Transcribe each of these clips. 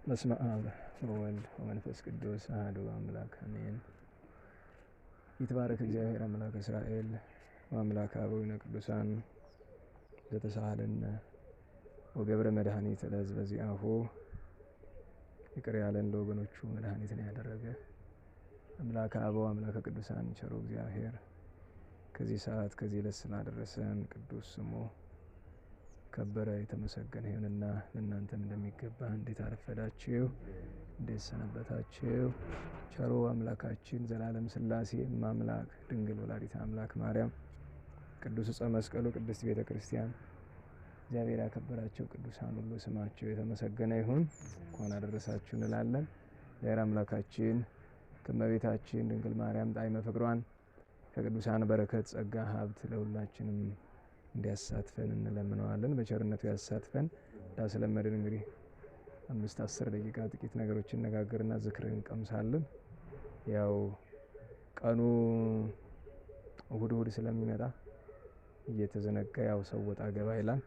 በስመ አብ ወወልድ ወመንፈስ ቅዱስ አሐዱ አምላክ አሜን። ይትባረክ እግዚአብሔር አምላከ እስራኤል ወአምላከ አበዊነ ቅዱሳን ዘተሳሃለነ ወገብረ መድኃኒት ለሕዝበ ዚአሁ። ይቅር ያለን ለወገኖቹ መድኃኒትን ያደረገ አምላከ አበው አምላከ ቅዱሳን ቸሩ እግዚአብሔር ከዚህ ሰዓት ከዚህ ዕለት ስላደረሰን ቅዱስ ስሙ ከበረ የተመሰገነ ይሁንና ለእናንተም እንደሚገባ እንዴት አረፈዳችሁ? እንዴት ሰነበታችሁ? ቸሩ አምላካችን ዘላለም ሥላሴ ማምላክ ድንግል ወላዲተ አምላክ ማርያም ቅዱስ ዕፀ መስቀሉ ቅድስት ቤተ ክርስቲያን እግዚአብሔር ያከበራቸው ቅዱሳን ሁሉ ስማቸው የተመሰገነ ይሁን። እንኳን አደረሳችሁ እንላለን። እግዚአብሔር አምላካችን ከእመቤታችን ድንግል ማርያም ጣዕመ ፍቅሯን ከቅዱሳን በረከት ጸጋ ሀብት ለሁላችንም እንዲያሳትፈን እንለምነዋለን። በቸርነቱ ያሳትፈን። እንዳስለመድን እንግዲህ 5-10 ደቂቃ ጥቂት ነገሮችን ነጋገርና ዝክርን እንቀምሳለን። ያው ቀኑ እሁድ ስለሚመጣ እየተዘነጋ ያው ሰው ወጣ ገባ ይላል።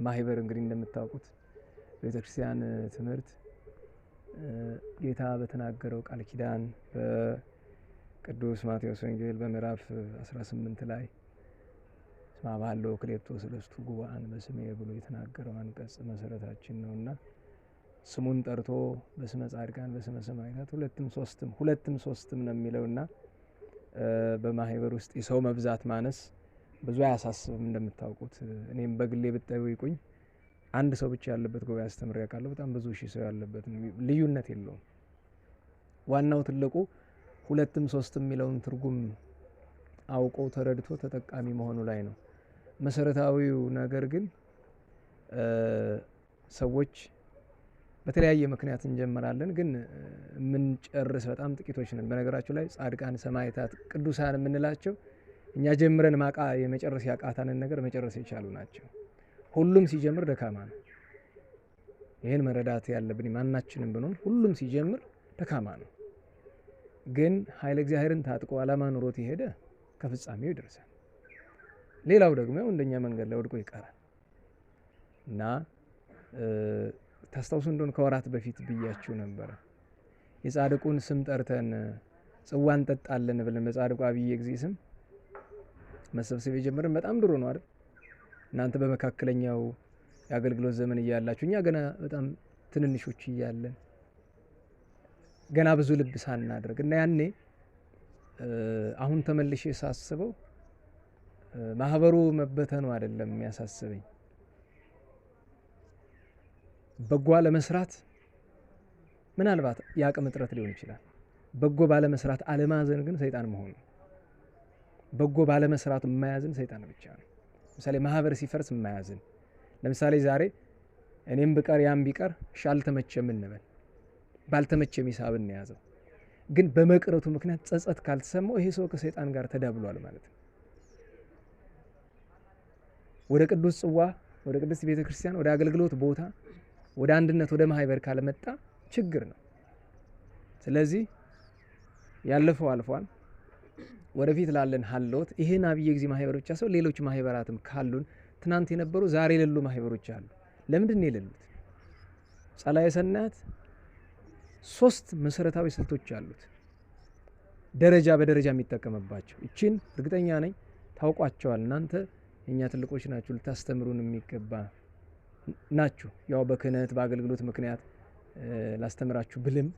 ማህበር እንግዲህ እንደምታውቁት ቤተክርስቲያን ትምህርት ጌታ በተናገረው ቃል ኪዳን በቅዱስ ማቴዎስ ወንጌል በምዕራፍ 18 ላይ ስማ ባለው ክሌቶ ሰለስቱ ጉባኤን በስሜ ብሎ የተናገረው አንቀጽ መሰረታችን ነውና ስሙን ጠርቶ በስመ ጻድቃን በስመ ሰማዕታት ሁለትም ሶስትም ነው የሚለውና በማህበር ውስጥ የሰው መብዛት ማነስ ብዙ አያሳስብም። እንደምታውቁት እኔም በግሌ ብትጠይቁኝ አንድ ሰው ብቻ ያለበት ጉባኤ አስተምሬ ያውቃለሁ። በጣም ብዙ ሺህ ሰው ያለበት ልዩነት የለውም። ዋናው ትልቁ ሁለትም ሶስትም የሚለውን ትርጉም አውቆ ተረድቶ ተጠቃሚ መሆኑ ላይ ነው። መሰረታዊው ነገር ግን ሰዎች በተለያየ ምክንያት እንጀምራለን፣ ግን የምንጨርስ በጣም ጥቂቶች ነን። በነገራችሁ ላይ ጻድቃን፣ ሰማዕታት፣ ቅዱሳን የምንላቸው እኛ ጀምረን የመጨረስ ያቃታንን ነገር መጨረስ የቻሉ ናቸው። ሁሉም ሲጀምር ደካማ ነው። ይህን መረዳት ያለብን ማናችንም ብንሆን ሁሉም ሲጀምር ደካማ ነው። ግን ኃይለ እግዚአብሔርን ታጥቆ ዓላማ ኑሮት የሄደ ከፍጻሜው ይደርሳል። ሌላው ደግሞ እንደኛ መንገድ ላይ ወድቆ ይቀራል እና ታስታውሱ እንደሆነ ከወራት በፊት ብያችሁ ነበር። የጻድቁን ስም ጠርተን ጽዋ እንጠጣለን ብለን በጻድቁ አብይ ጊዜ ስም መሰብሰብ የጀመረን በጣም ድሮ ነው አይደል? እናንተ በመካከለኛው የአገልግሎት ዘመን እያላችሁ እኛ ገና በጣም ትንንሾች እያለን ገና ብዙ ልብ ሳናደርግ እና ያኔ አሁን ተመልሼ ሳስበው ማህበሩ መበተኑ አይደለም የሚያሳስበኝ፣ በጎ ለመስራት ምናልባት የአቅም እጥረት ሊሆን ይችላል። በጎ ባለመስራት አለማዘን ግን ሰይጣን መሆኑ፣ በጎ ባለመስራት የማያዝን ሰይጣን ብቻ ነው። ለምሳሌ ማህበር ሲፈርስ የማያዝን፣ ለምሳሌ ዛሬ እኔም ብቀር ያም ቢቀር አልተመቸም እንበል፣ ባልተመቸም ሂሳብን ነው ያዘው። ግን በመቅረቱ ምክንያት ጸጸት ካልተሰማው ይሄ ሰው ከሰይጣን ጋር ተዳብሏል ማለት ነው። ወደ ቅዱስ ጽዋ፣ ወደ ቅድስት ቤተ ክርስቲያን፣ ወደ አገልግሎት ቦታ፣ ወደ አንድነት፣ ወደ ማህበር ካልመጣ ችግር ነው። ስለዚህ ያለፈው አልፏል። ወደፊት ላለን ሀልዎት ይሄን አብይ ጊዜ ማህበር ብቻ ሰው ሌሎች ማህበራትም ካሉን ትናንት የነበሩ ዛሬ የሌሉ ማህበሮች አሉ። ለምንድን ነው የሌሉት? ጸላዔ ሰናያት 3 መሰረታዊ ስልቶች አሉት፣ ደረጃ በደረጃ የሚጠቀምባቸው። እቺን እርግጠኛ ነኝ ታውቋቸዋል። እናንተ የኛ ትልቆች ናችሁ፣ ልታስተምሩን የሚገባ ናችሁ። ያው በክህነት በአገልግሎት ምክንያት ላስተምራችሁ ብልም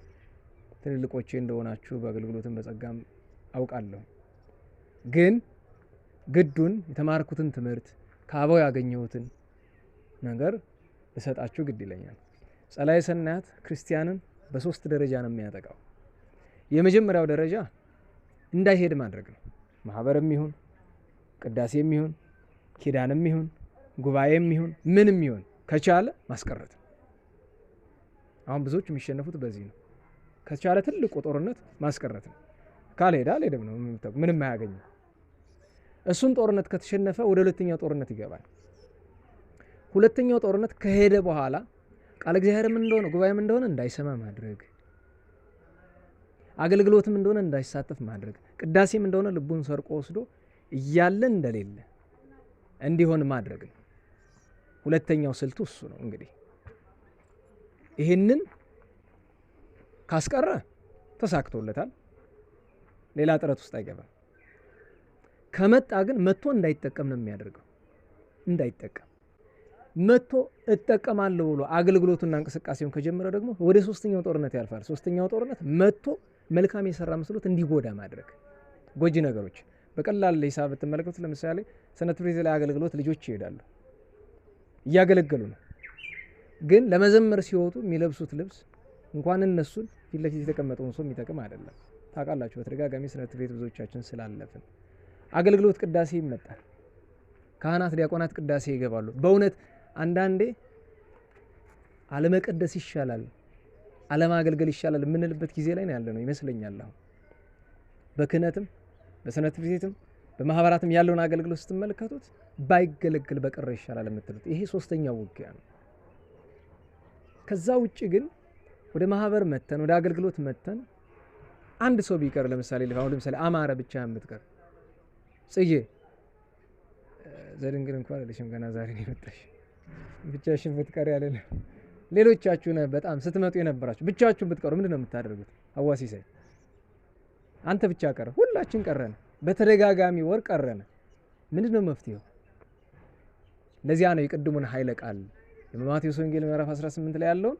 ትልልቆቼ እንደሆናችሁ በአገልግሎትም በጸጋም አውቃለሁ። ግን ግዱን የተማርኩትን ትምህርት ከአበው ያገኘሁትን ነገር ልሰጣችሁ ግድ ይለኛል። ጸላዔ ሰናያት ክርስቲያንን በ3 ደረጃ ነው የሚያጠቃው። የመጀመሪያው ደረጃ እንዳይሄድ ማድረግ ነው። ማህበርም ይሁን ቅዳሴም ይሁን ኪዳንም ይሁን ጉባኤም ይሁን ምንም ይሁን ከቻለ ማስቀረት። አሁን ብዙዎች የሚሸነፉት በዚህ ነው። ከቻለ ትልቁ ጦርነት ማስቀረት ነው። ካልሄደ አልሄደም ነው፣ ምንም አያገኝም። እሱን ጦርነት ከተሸነፈ ወደ ሁለተኛው ጦርነት ይገባል። ሁለተኛው ጦርነት ከሄደ በኋላ ቃል እግዚአብሔርም እንደሆነ ጉባኤም እንደሆነ እንዳይሰማ ማድረግ፣ አገልግሎትም እንደሆነ እንዳይሳተፍ ማድረግ፣ ቅዳሴም እንደሆነ ልቡን ሰርቆ ወስዶ እያለ እንደሌለ እንዲሆን ማድረግ ነው። ሁለተኛው ስልቱ እሱ ነው። እንግዲህ ይሄንን ካስቀረ ተሳክቶለታል። ሌላ ጥረት ውስጥ አይገባም። ከመጣ ግን መጥቶ እንዳይጠቀም ነው የሚያደርገው። እንዳይጠቀም መጥቶ እጠቀማለሁ ብሎ አገልግሎቱና እንቅስቃሴውን ከጀመረ ደግሞ ወደ ሶስተኛው ጦርነት ያልፋል። ሶስተኛው ጦርነት መጥቶ መልካም የሰራ መስሎት እንዲጎዳ ማድረግ። ጎጂ ነገሮች በቀላል ሂሳብ ብትመለከቱት ለምሳሌ ሰንበት ትምህርት ቤት ላይ አገልግሎት ልጆች ይሄዳሉ፣ እያገለገሉ ነው። ግን ለመዘመር ሲወጡ የሚለብሱት ልብስ እንኳን እነሱን ፊት ለፊት የተቀመጠውን ሰው የሚጠቅም አይደለም። ታውቃላችሁ፣ በተደጋጋሚ ሰንበት ትምህርት ቤት ብዙዎቻችን ስላለፍን አገልግሎት ቅዳሴ ይመጣል። ካህናት ዲያቆናት ቅዳሴ ይገባሉ። በእውነት አንዳንዴ አለመቀደስ ይሻላል፣ አለማገልገል ይሻላል የምንልበት ጊዜ ላይ ነው ያለ ነው ይመስለኛል። አሁን በክህነትም በሰንበት ትምህርት ቤትም በማህበራትም ያለውን አገልግሎት ስትመለከቱት ባይገለግል በቀረ ይሻላል የምትሉት ይሄ ሶስተኛው ውጊያ ነው። ከዛ ውጪ ግን ወደ ማህበር መተን ወደ አገልግሎት መተን አንድ ሰው ቢቀር ለምሳሌ አማረ ብቻ የምትቀር ጽጌ ዘድንግል እንኳን አይደለሽም ገና ዛሬ ነው የመጣሽ ብቻሽን ብትቀር ያለለ ሌሎቻችሁ በጣም ስትመጡ የነበራችሁ ብቻችሁ ብትቀሩ ምንድነው የምታደርጉት? አዋሲ ሳይ አንተ ብቻ ቀረ፣ ሁላችን ቀረን፣ በተደጋጋሚ ወር ቀረን። ምንድነው መፍትሄው? ለዚያ ነው የቅድሙን ኃይለ ቃል የማቴዎስ ወንጌል ምዕራፍ 18 ላይ ያለውን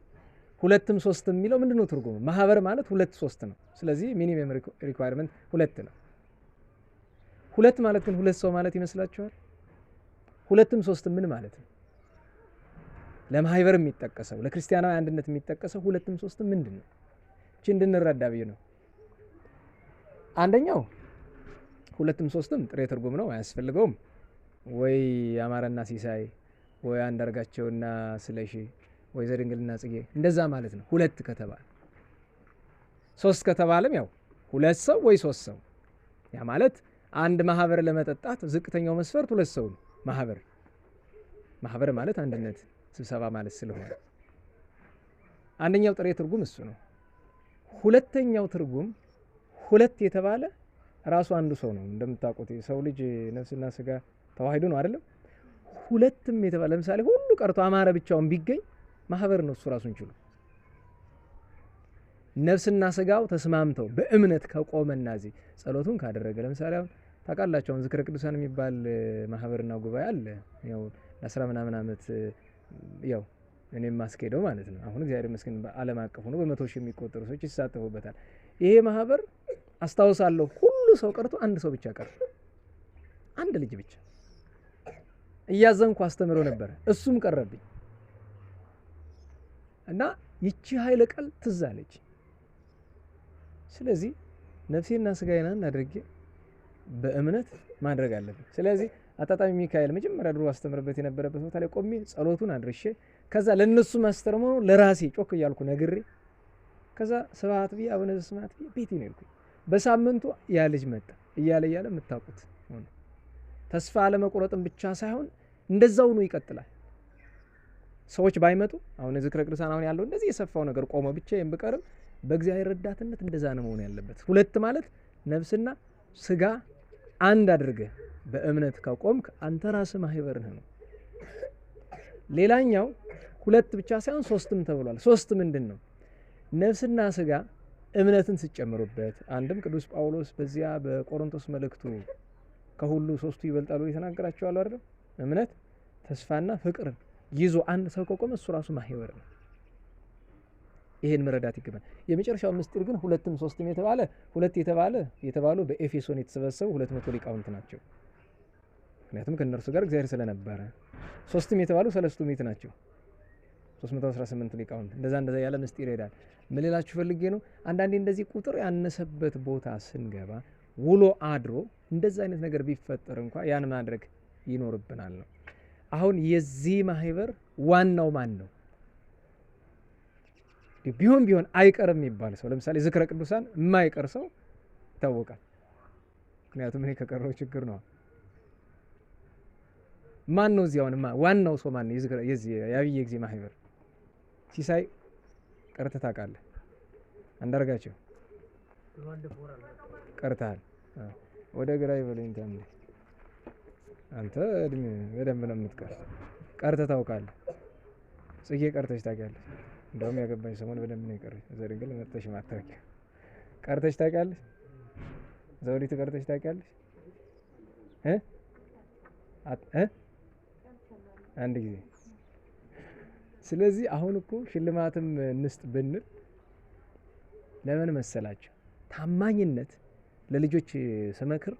ሁለትም ሶስትም የሚለው ምንድነው ትርጉሙ? ማህበር ማለት ሁለት ሶስት ነው። ስለዚህ ሚኒመም ሪኳየርመንት ሁለት ነው። ሁለት ማለት ግን ሁለት ሰው ማለት ይመስላችኋል? ሁለትም ሶስትም ምን ማለት ነው? ለማህበር የሚጠቀሰው ለክርስቲያናዊ አንድነት የሚጠቀሰው ሁለትም ሶስትም ምንድነው? እቺ እንድንረዳ ብዬ ነው። አንደኛው ሁለትም ሶስትም ጥሬ ትርጉም ነው፣ አያስፈልገውም። ወይ አማረና ሲሳይ ወይ አንዳርጋቸውና ስለሺ ወይ ዘድንግልና ጽጌ እንደዛ ማለት ነው። ሁለት ከተባለ ሶስት ከተባለም ያው ሁለት ሰው ወይ ሶስት ሰው። ያ ማለት አንድ ማህበር ለመጠጣት ዝቅተኛው መስፈርት ሁለት ሰው ነው። ማህበር ማለት አንድነት ስብሰባ ማለት ስለሆነ አንደኛው ጥሬ ትርጉም እሱ ነው። ሁለተኛው ትርጉም ሁለት የተባለ ራሱ አንዱ ሰው ነው። እንደምታውቁት ሰው ልጅ ነፍስና ስጋ ተዋህዶ ነው አይደለም? ሁለትም የተባለ ለምሳሌ ሁሉ ቀርቶ አማረ ብቻውን ቢገኝ ማህበር ነው እሱ ራሱን ችሎ። ነፍስና ስጋው ተስማምተው በእምነት ከቆመና እዚህ ጸሎቱን ካደረገ ለምሳሌ አሁን ታውቃላችሁ ዝክረ ቅዱሳን የሚባል ማህበርና ጉባኤ አለ። ያው ለ10 ምናምን ዓመት ያው እኔም ማስኬደው ማለት ነው። አሁን እግዚአብሔር ይመስገን በዓለም አቀፍ ሆኖ በመቶ ሺህ የሚቆጠሩ ሰዎች ይሳተፉበታል። ይሄ ማህበር አስታውሳለሁ ሁሉ ሰው ቀርቶ አንድ ሰው ብቻ ቀረ፣ አንድ ልጅ ብቻ። እያዘንኩ አስተምሮ ነበር፣ እሱም ቀረብኝ እና ይቺ ኃይለ ቃል ትዝ አለች። ስለዚህ ነፍሴና ስጋዬን አንድ አድርጌ በእምነት ማድረግ አለብኝ። ስለዚህ አጣጣሚ ሚካኤል መጀመሪያ ድሮ አስተምርበት የነበረበት ቦታ ላይ ቆሜ ጸሎቱን አድርሼ ከዛ ለነሱ ማስተርሞ ለራሴ ጮክ እያልኩ ነግሬ ከዛ ስብሐት ብዬ አቡነ ዘበሰማያት ብዬ ቤቴ ነው ያልኩኝ። በሳምንቱ ያ ልጅ መጣ እያለ የምታውቁት ሆነ። ተስፋ አለመቁረጥም ብቻ ሳይሆን እንደዛው ነው ይቀጥላል። ሰዎች ባይመጡ አሁን ዝክረ ቅዱሳን አሁን ያለው እንደዚህ የሰፋው ነገር ቆሞ ብቻ የምቀርም በእግዚአብሔር ረዳትነት እንደዛ ነው መሆን ያለበት። ሁለት ማለት ነፍስና ስጋ አንድ አድርገህ በእምነት ከቆምክ አንተ ራስህ ማህበር ነህ ነው። ሌላኛው ሁለት ብቻ ሳይሆን ሶስትም ተብሏል። ሶስት ምንድነው? ነፍስና ስጋ እምነትን ሲጨምሩበት አንድም ቅዱስ ጳውሎስ በዚያ በቆሮንቶስ መልእክቱ ከሁሉ ሶስቱ ይበልጣሉ የተናገራቸዋል አይደል? እምነት፣ ተስፋና ፍቅር ይዞ አንድ ሰው ከቆመ እሱ ራሱ ማህበር ነው። ይሄን መረዳት ይገባል። የመጨረሻው ምስጢር ግን ሁለትም ሶስትም ሁለት የተባሉ በኤፌሶን የተሰበሰቡ 200 ሊቃውንት ናቸው። ምክንያቱም ከነርሱ ጋር እግዚአብሔር ስለነበረ። ሶስትም የተባሉ ሰለስቱ ምዕት ናቸው 318 ሊቃውንት። እንደዛ ያለ ምስጢር ይሄዳል። ምን ልላችሁ ፈልጌ ነው፣ አንዳንዴ እንደዚህ ቁጥር ያነሰበት ቦታ ስንገባ ውሎ አድሮ እንደዛ አይነት ነገር ቢፈጠር እንኳን ያን ማድረግ ይኖርብናል ነው። አሁን የዚህ ማህበር ዋናው ማን ነው? ቢሆን አይቀርም የሚባል ሰው ለምሳሌ ዝክረ ቅዱሳን የማይቀር ሰው ይታወቃል። ምክንያቱም እኔ ከቀረው ችግር ነው። ማን ነው እዚያው ዋናው ሰው ማን ነው? የዚህ የአብይ ጊዜ ማህበር ሲሳይ ቀርተህ ታውቃለህ? አንዳርጋቸው ቀርተሃል። ወደ ግራ ይበለኝ ታምኔ አንተ እድሜ በደንብ ነው የምትቀር። ቀርተህ ታውቃለህ? ጽጌ ቀርተሽ ታውቂያለሽ? እንደውም ያገባኝ ሰሞን በደንብ ነው የቀረች። ዘድንግል መጥተሽ ማታውቂው ቀርተሽ ታውቂያለሽ? ዘውዲቱ ቀርተሽ ታውቂያለሽ? አንድ ጊዜ። ስለዚህ አሁን እኮ ሽልማትም እንስጥ ብንል ለምን መሰላችሁ? ታማኝነት ለልጆች ስመክር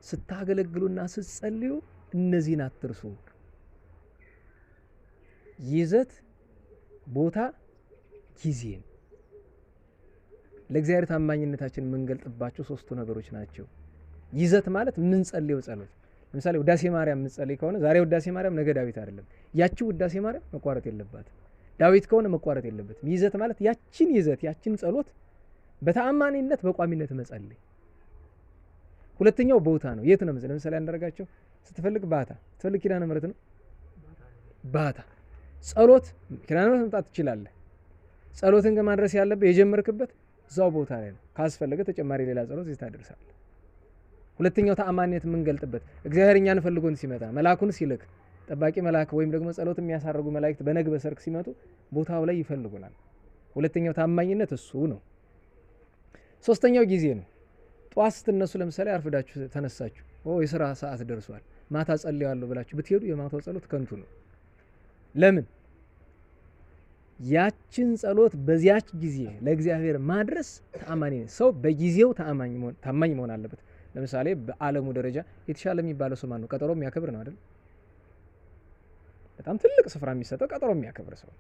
ስታገለግሉና ስትጸልዩ እነዚህን አትርሱ። ይዘት፣ ቦታ፣ ጊዜን ለእግዚአብሔር ታማኝነታችን የምንገልጥባቸው 3 ነገሮች ናቸው። ይዘት ማለት ምን ጸልየው ጸሎት። ለምሳሌ ውዳሴ ማርያም የምንጸልይ ከሆነ ዛሬ ውዳሴ ማርያም ነገ ዳዊት አይደለም። ያቺ ውዳሴ ማርያም መቋረጥ የለባትም። ዳዊት ከሆነ መቋረጥ የለበትም። ይዘት ማለት ያቺን ይዘት ያቺን ጸሎት በተአማኒነት በቋሚነት መጸለይ። ሁለተኛው ቦታ ነው። የት ነው? ለምሳሌ አንደረጋቸው ስትፈልግ ባታ፣ ስትፈልግ ኪዳነ ምሕረት ነው ባታ። ጸሎት ኪዳነ ምሕረት መምጣት ትችላለህ። ጸሎትን ከማድረስ ያለብህ የጀመርክበት እዛው ቦታ ላይ ነው። ካስፈለገ ተጨማሪ ሌላ ጸሎት እዚህ ታደርሳለህ። ሁለተኛው ተአማኒነት የምንገልጥበት እግዚአብሔር እኛን ፈልጎን ሲመጣ መልአኩን ሲልክ ጠባቂ መልአክ ወይም ደግሞ ጸሎት የሚያሳርጉ መላእክት በነግ በሰርክ ሲመጡ ቦታው ላይ ይፈልጉናል። ሁለተኛው ታማኝነት እሱ ነው። ሶስተኛው ጊዜ ነው። ጧት ስትነሱ ለምሳሌ አርፍዳችሁ ተነሳችሁ፣ የሥራ ሰዓት ደርሷል ማታ ጸልያለሁ ብላችሁ ብትሄዱ የማታው ጸሎት ከንቱ ነው። ለምን? ያችን ጸሎት በዚያች ጊዜ ለእግዚአብሔር ማድረስ ተአማኒ ነው። ሰው በጊዜው ታማኝ መሆን አለበት። ለምሳሌ በዓለሙ ደረጃ የተሻለ የሚባለው ሰው ማን ነው? ቀጠሮ የሚያከብር ነው አይደል? በጣም ትልቅ ስፍራ የሚሰጠው ቀጠሮ የሚያከብር ሰው።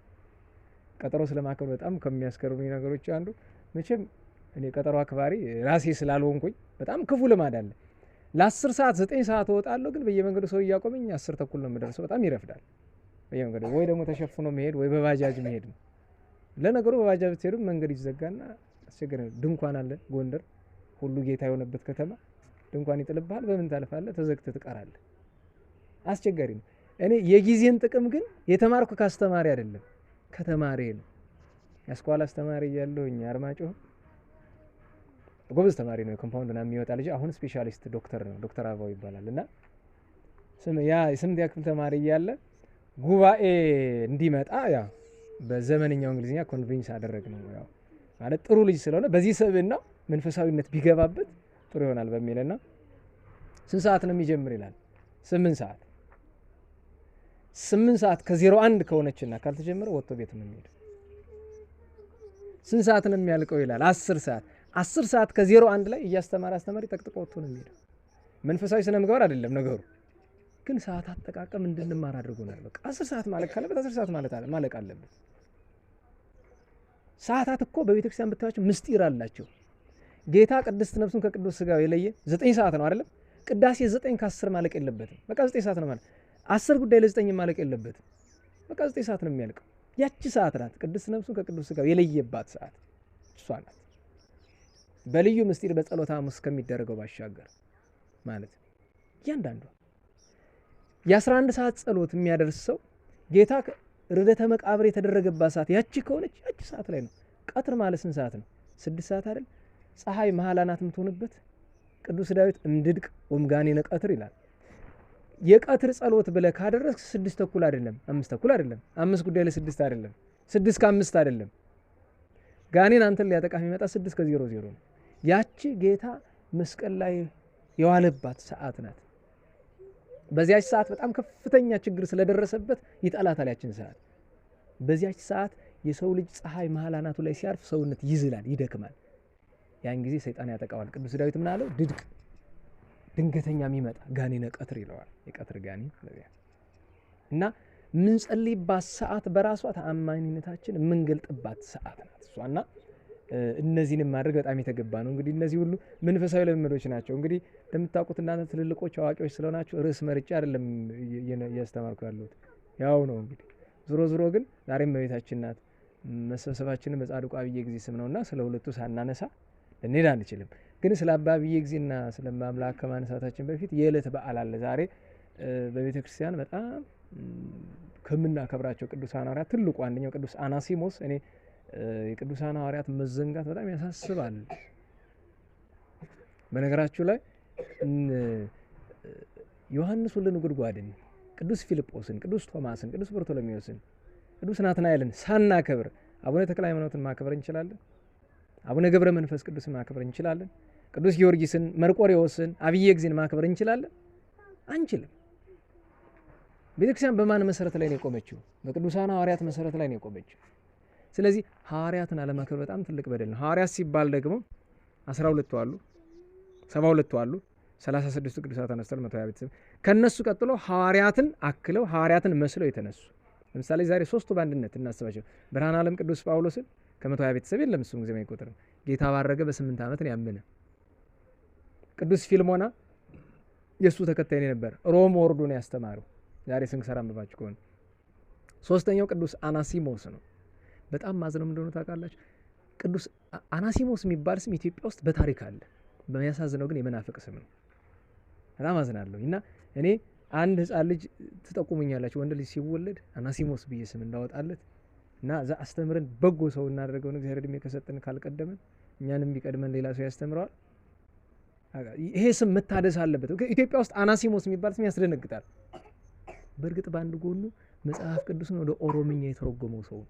ቀጠሮ ስለማከብር በጣም ከሚያስገርሙኝ ነገሮች አንዱ መቼም እኔ ቀጠሮ አክባሪ ራሴ ስላልሆንኩኝ በጣም ክፉ ልማድ አለ። ለ10 ሰዓት 9 ሰዓት እወጣለሁ፣ ግን በየመንገዱ ሰው እያቆመኝ 10 ተኩል ነው የምደርሰው። በጣም ይረፍዳል በየመንገዱ። ወይ ደግሞ ተሸፍኖ መሄድ ወይ በባጃጅ መሄድ ነው። ለነገሩ በባጃጅ ብትሄዱ መንገድ ይዘጋና አስቸጋሪ ነው። ድንኳን አለ ጎንደር፣ ሁሉ ጌታ የሆነበት ከተማ። ድንኳን ይጥልብሃል፣ በምን ታልፋለህ? ተዘግተህ ትቀራለህ። አስቸጋሪ ነው። እኔ የጊዜን ጥቅም ግን የተማርኩ ካስተማሪ አይደለም ከተማሪ ነው። ያስኳላ አስተማሪ እያለሁኝ አርማጭሆ ጎበዝ ተማሪ ነው። ኮምፓውንድ ነው የሚወጣ ልጅ አሁን ስፔሻሊስት ዶክተር ነው። ዶክተር አበባው ይባላል። እና የስምንተኛ ክፍል ተማሪ እያለ ጉባኤ እንዲመጣ ያ በዘመንኛው እንግሊዝኛ ኮንቪንስ አደረግ ነው። ያው ማለት ጥሩ ልጅ ስለሆነ በዚህ ሰብዕና መንፈሳዊነት ቢገባበት ጥሩ ይሆናል በሚልና ስንት ሰዓት ነው የሚጀምር ይላል? 8 ሰዓት 8 ሰዓት ከ01 ከሆነችና ካልተጀመረ ወጥቶ ቤት ነው የሚሄድ። ስንት ሰዓት ነው የሚያልቀው ይላል? 10 ሰዓት 10 ሰዓት ከ01 ላይ እያስተማረ አስተማሪ ጠቅጥቆ ወጥቶ ነው የሚሄድ። መንፈሳዊ ስነ ምግባር አይደለም ነገሩ፣ ግን ሰዓት አጠቃቀም እንድንማር አድርጎናል። በቃ 10 ሰዓት ማለቅ ካለበት 10 ሰዓት ማለቅ አለበት። ሰዓታት እኮ በቤተክርስቲያን ብታዩቸው ምስጢር አላቸው። ጌታ ቅድስት ነፍሱን ከቅዱስ ሥጋው የለየ 9 ሰዓት ነው አይደለም? ቅዳሴ 9 ከ10 ማለቅ የለበትም። በቃ 9 ሰዓት ነው ማለት 10 ጉዳይ ለ9 ማለቅ የለበትም። በቃ 9 ሰዓት ነው የሚያልቀው። ያቺ ሰዓት ናት ቅድስት ነፍሱን ከቅዱስ ሥጋው የለየባት ሰዓት እሷ ናት። በልዩ ምስጢር በጸሎተ ሐሙስ ከሚደረገው ባሻገር ማለት እያንዳንዱ የ11 ሰዓት ጸሎት የሚያደርስ ሰው ጌታ ርደተ መቃብር የተደረገባት ሰዓት ያቺ ከሆነች ያቺ ሰዓት ላይ ነው። ቀትር ማለት ስንት ሰዓት ነው? 6 ሰዓት አይደል? ፀሐይ መሐላ ናት የምትሆንበት። ቅዱስ ዳዊት እምድድቅ ወምጋኔነ ቀትር ይላል። የቀትር ጸሎት ብለህ ካደረስክ 6 ተኩል አይደለም 5 ተኩል አይደለም 5 ጉዳይ ለ6 አይደለም 6 ከ5 አይደለም። ጋኔን አንተን ሊያጠቃ የሚመጣ 6 ከ00 ነው። ያቺ ጌታ መስቀል ላይ የዋለባት ሰዓት ናት። በዚያች ሰዓት በጣም ከፍተኛ ችግር ስለደረሰበት ይጠላታል ያችን ሰዓት። በዚያች ሰዓት የሰው ልጅ ፀሐይ መሐላ ናቱ ላይ ሲያርፍ ሰውነት ይዝላል፣ ይደክማል። ያን ጊዜ ሰይጣን ያጠቃዋል። ቅዱስ ዳዊት ምን አለው? ድድቅ ድንገተኛ የሚመጣ ጋኔነ ቀትር ይለዋል። የቀትር ጋኔን እና የምንጸልይባት ሰዓት በራሷ ተአማኒነታችን የምንገልጥባት ሰዓት ናት እሷና እነዚህንም ማድረግ በጣም የተገባ ነው። እንግዲህ እነዚህ ሁሉ መንፈሳዊ ልምምዶች ናቸው። እንግዲህ እንደምታውቁት እናንተ ትልልቆች አዋቂዎች ስለሆናችሁ ርዕስ መርጬ አይደለም እያስተማርኩ ያለሁት ያው ነው። እንግዲህ ዞሮ ግን ዛሬም እመቤታችን ናት። መሰብሰባችንን በጻድቁ አብዬ ጊዜ ስም ነውና ስለ ሁለቱ ሳናነሳ ልንሄድ አንችልም። ግን ስለ አባ አብዬ ጊዜና ስለ ማምላክ ከማነሳታችን በፊት የዕለት በዓል አለ ዛሬ በቤተ ክርስቲያን በጣም ከምናከብራቸው ቅዱሳን ሐዋርያት ትልቁ አንደኛው ቅዱስ አናሲሞስ። እኔ የቅዱሳን ሐዋርያት መዘንጋት በጣም ያሳስባል። በነገራችሁ ላይ ዮሐንስ ወልደ ነጎድጓድን፣ ቅዱስ ፊልጶስን፣ ቅዱስ ቶማስን፣ ቅዱስ በርቶሎሜዎስን ቅዱስ ናትናኤልን ሳናከብር አቡነ ተክለ ሃይማኖትን ማክበር እንችላለን? አቡነ ገብረ መንፈስ ቅዱስን ማክበር እንችላለን? ቅዱስ ጊዮርጊስን፣ መርቆሬዎስን፣ አብየ እግዚእን ማክበር እንችላለን? አንችልም። ቤተክርስቲያን በማን መሰረት ላይ ነው የቆመችው? በቅዱሳን ሐዋርያት መሰረት ላይ ነው የቆመችው። ስለዚህ ሐዋርያትን አለማክበር በጣም ትልቅ በደል ነው። ሐዋርያት ሲባል ደግሞ 12 አሉ፣ 72 አሉ፣ 36 ቅዱሳት ተነስተው 120 ቤተሰብ ከነሱ ቀጥሎ ሐዋርያትን አክለው ሐዋርያትን መስለው የተነሱ ለምሳሌ ዛሬ ሶስቱ በአንድነት እናስባቸው። ብርሃነ ዓለም ቅዱስ ጳውሎስን ከ120 ቤተሰብ የለም እሱም ጊዜ ማይቆጠር ጌታ ባረገ በ8 ዓመት ነው ያመነ። ቅዱስ ፊልሞና የሱ ተከታይ ነበር፣ ሮም ወርዶ ነው ያስተማረው። ዛሬ ስንክሳር አንብባችሁ ከሆነ ሶስተኛው ቅዱስ አናሲሞስ ነው። በጣም ማዝነው እንደሆነ ታውቃላችሁ። ቅዱስ አናሲሞስ የሚባል ስም ኢትዮጵያ ውስጥ በታሪክ አለ። በሚያሳዝነው ግን የመናፍቅ ስም ነው። በጣም አዝናለሁ። እና እኔ አንድ ህፃን ልጅ ትጠቁሙኛላችሁ፣ ወንድ ልጅ ሲወለድ አናሲሞስ ብዬ ስም እንዳወጣለት እና እዛ አስተምረን በጎ ሰው እናደርገው ነው። እግዚአብሔር እድሜ ከሰጠን ካልቀደመን እኛንም ቢቀድመን ሌላ ሰው ያስተምረዋል። ይሄ ስም መታደስ አለበት። ኢትዮጵያ ውስጥ አናሲሞስ የሚባል ስም ያስደነግጣል። በእርግጥ በአንድ ጎኑ መጽሐፍ ቅዱስን ወደ ኦሮምኛ የተረጎመው ሰው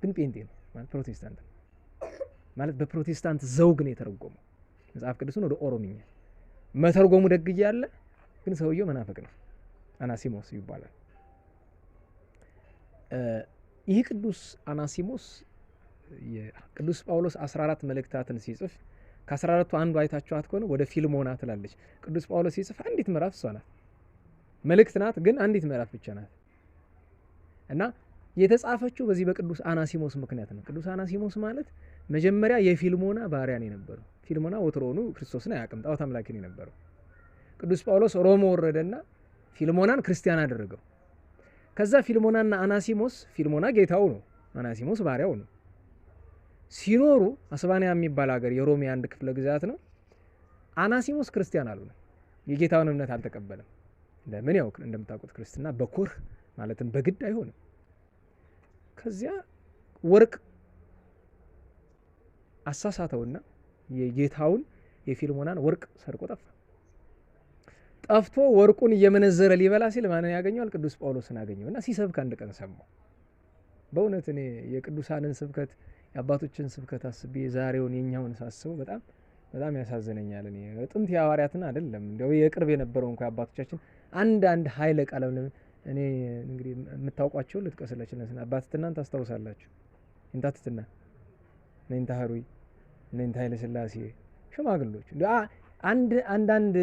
ግን ጴንጤ ነው ማለት ፕሮቴስታንት ነው ማለት በፕሮቴስታንት ዘውግ ነው የተረጎመው መጽሐፍ ቅዱስን ወደ ኦሮምኛ። መተርጎሙ ደግ እያለ ግን ሰውየው መናፍቅ ነው። አናሲሞስ ይባላል። ይህ ቅዱስ አናሲሞስ የቅዱስ ጳውሎስ 14 መልእክታትን ሲጽፍ ከ14ቱ አንዱ አይታችኋት ከሆነ ወደ ፊልሞና ትላለች። ቅዱስ ጳውሎስ ሲጽፍ አንዲት ምዕራፍ እሷ ናት። መልእክት ናት፣ ግን አንዲት ምዕራፍ ብቻ ናት እና የተጻፈችው በዚህ በቅዱስ አናሲሞስ ምክንያት ነው። ቅዱስ አናሲሞስ ማለት መጀመሪያ የፊልሞና ባሪያ ነው የነበረው። ፊልሞና ወትሮውኑ ክርስቶስን አያውቅም፣ ጣዖት አምላኪ ነው የነበረው። ቅዱስ ጳውሎስ ሮም ወረደና ፊልሞናን ክርስቲያን አደረገው። ከዛ ፊልሞናና አናሲሞስ፣ ፊልሞና ጌታው ነው፣ አናሲሞስ ባሪያው ነው። ሲኖሩ አስባንያ የሚባል ሀገር የሮም አንድ ክፍለ ግዛት ነው። አናሲሞስ ክርስቲያን አልሆነም፣ የጌታውን እምነት አልተቀበለም። ለምን? ያው እንደምታውቁት ክርስትና በኩር ማለትም በግድ አይሆንም። ከዚያ ወርቅ አሳሳተውና የጌታውን የፊልሞናን ወርቅ ሰርቆ ጠፋ። ጠፍቶ ወርቁን እየመነዘረ ሊበላ ሲል ማንን ያገኘዋል? ቅዱስ ጳውሎስን አገኘውና ሲሰብክ አንድ ቀን ሰማው። በእውነት እኔ የቅዱሳንን ስብከት የአባቶችን ስብከት አስቤ ዛሬውን የኛውን ሳስበው በጣም በጣም ያሳዝነኛል። እኔ ጥንት የሐዋርያትን አይደለም እንደው የቅርብ የነበረው እንኳን አባቶቻችን አንድ ኃይለ ቃል እኔ እንግዲህ የምታውቋቸው ልጥቀስላችሁ። አባትትናን ታስታውሳላችሁ? እንታትትና ነንታ ሀሩይ ነንታ ኃይለ ሥላሴ ሽማግሌዎች አንዳንድ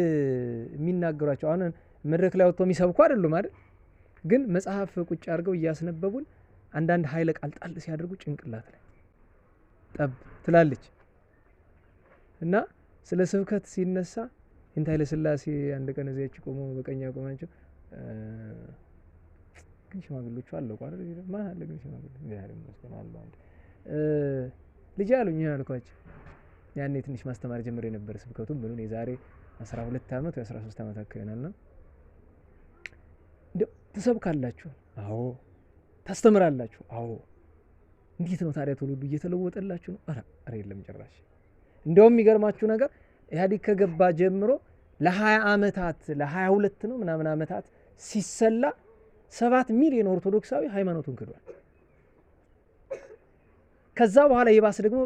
የሚናገሯቸው አሁን መድረክ ላይ ወጥተው የሚሰብኩ አይደሉም አይደል? ግን መጽሐፍ ቁጭ አድርገው እያስነበቡን አንዳንድ ኃይለ ቃል ጣል ሲያደርጉ ጭንቅላት ላይ ጠብ ትላለች እና ስለ ስብከት ሲነሳ እንታ ኃይለ ሥላሴ አንድ ቀን እዚያች ቆሞ በቀኝ ቆማቸው ግን ሽማግሌዎቹ አለቁ አይደል? ማን አለ ግን ሽማግሌ እግዚአብሔር ይመስገን አለ አንድ ልጅ አሉኝ አልኳቸው። ያኔ ትንሽ ማስተማር ጀምሬ ነበር ስብከቱን ብሉን የዛሬ 12 ዓመት ወይ 13 ዓመት አከናና እንደው ተሰብካላችሁ? አዎ። ታስተምራላችሁ? አዎ። እንዴት ነው ታዲያ ትውልዱ እየተለወጠላችሁ ነው? ኧረ የለም ጭራሽ። እንደውም የሚገርማችሁ ነገር ኢህአዴግ ከገባ ጀምሮ ለ20 ዓመታት ለ22 ነው ምናምን ዓመታት ሲሰላ 7 ሚሊዮን ኦርቶዶክሳዊ ሃይማኖቱን ክዷል። ከዛ በኋላ የባስ ደግሞ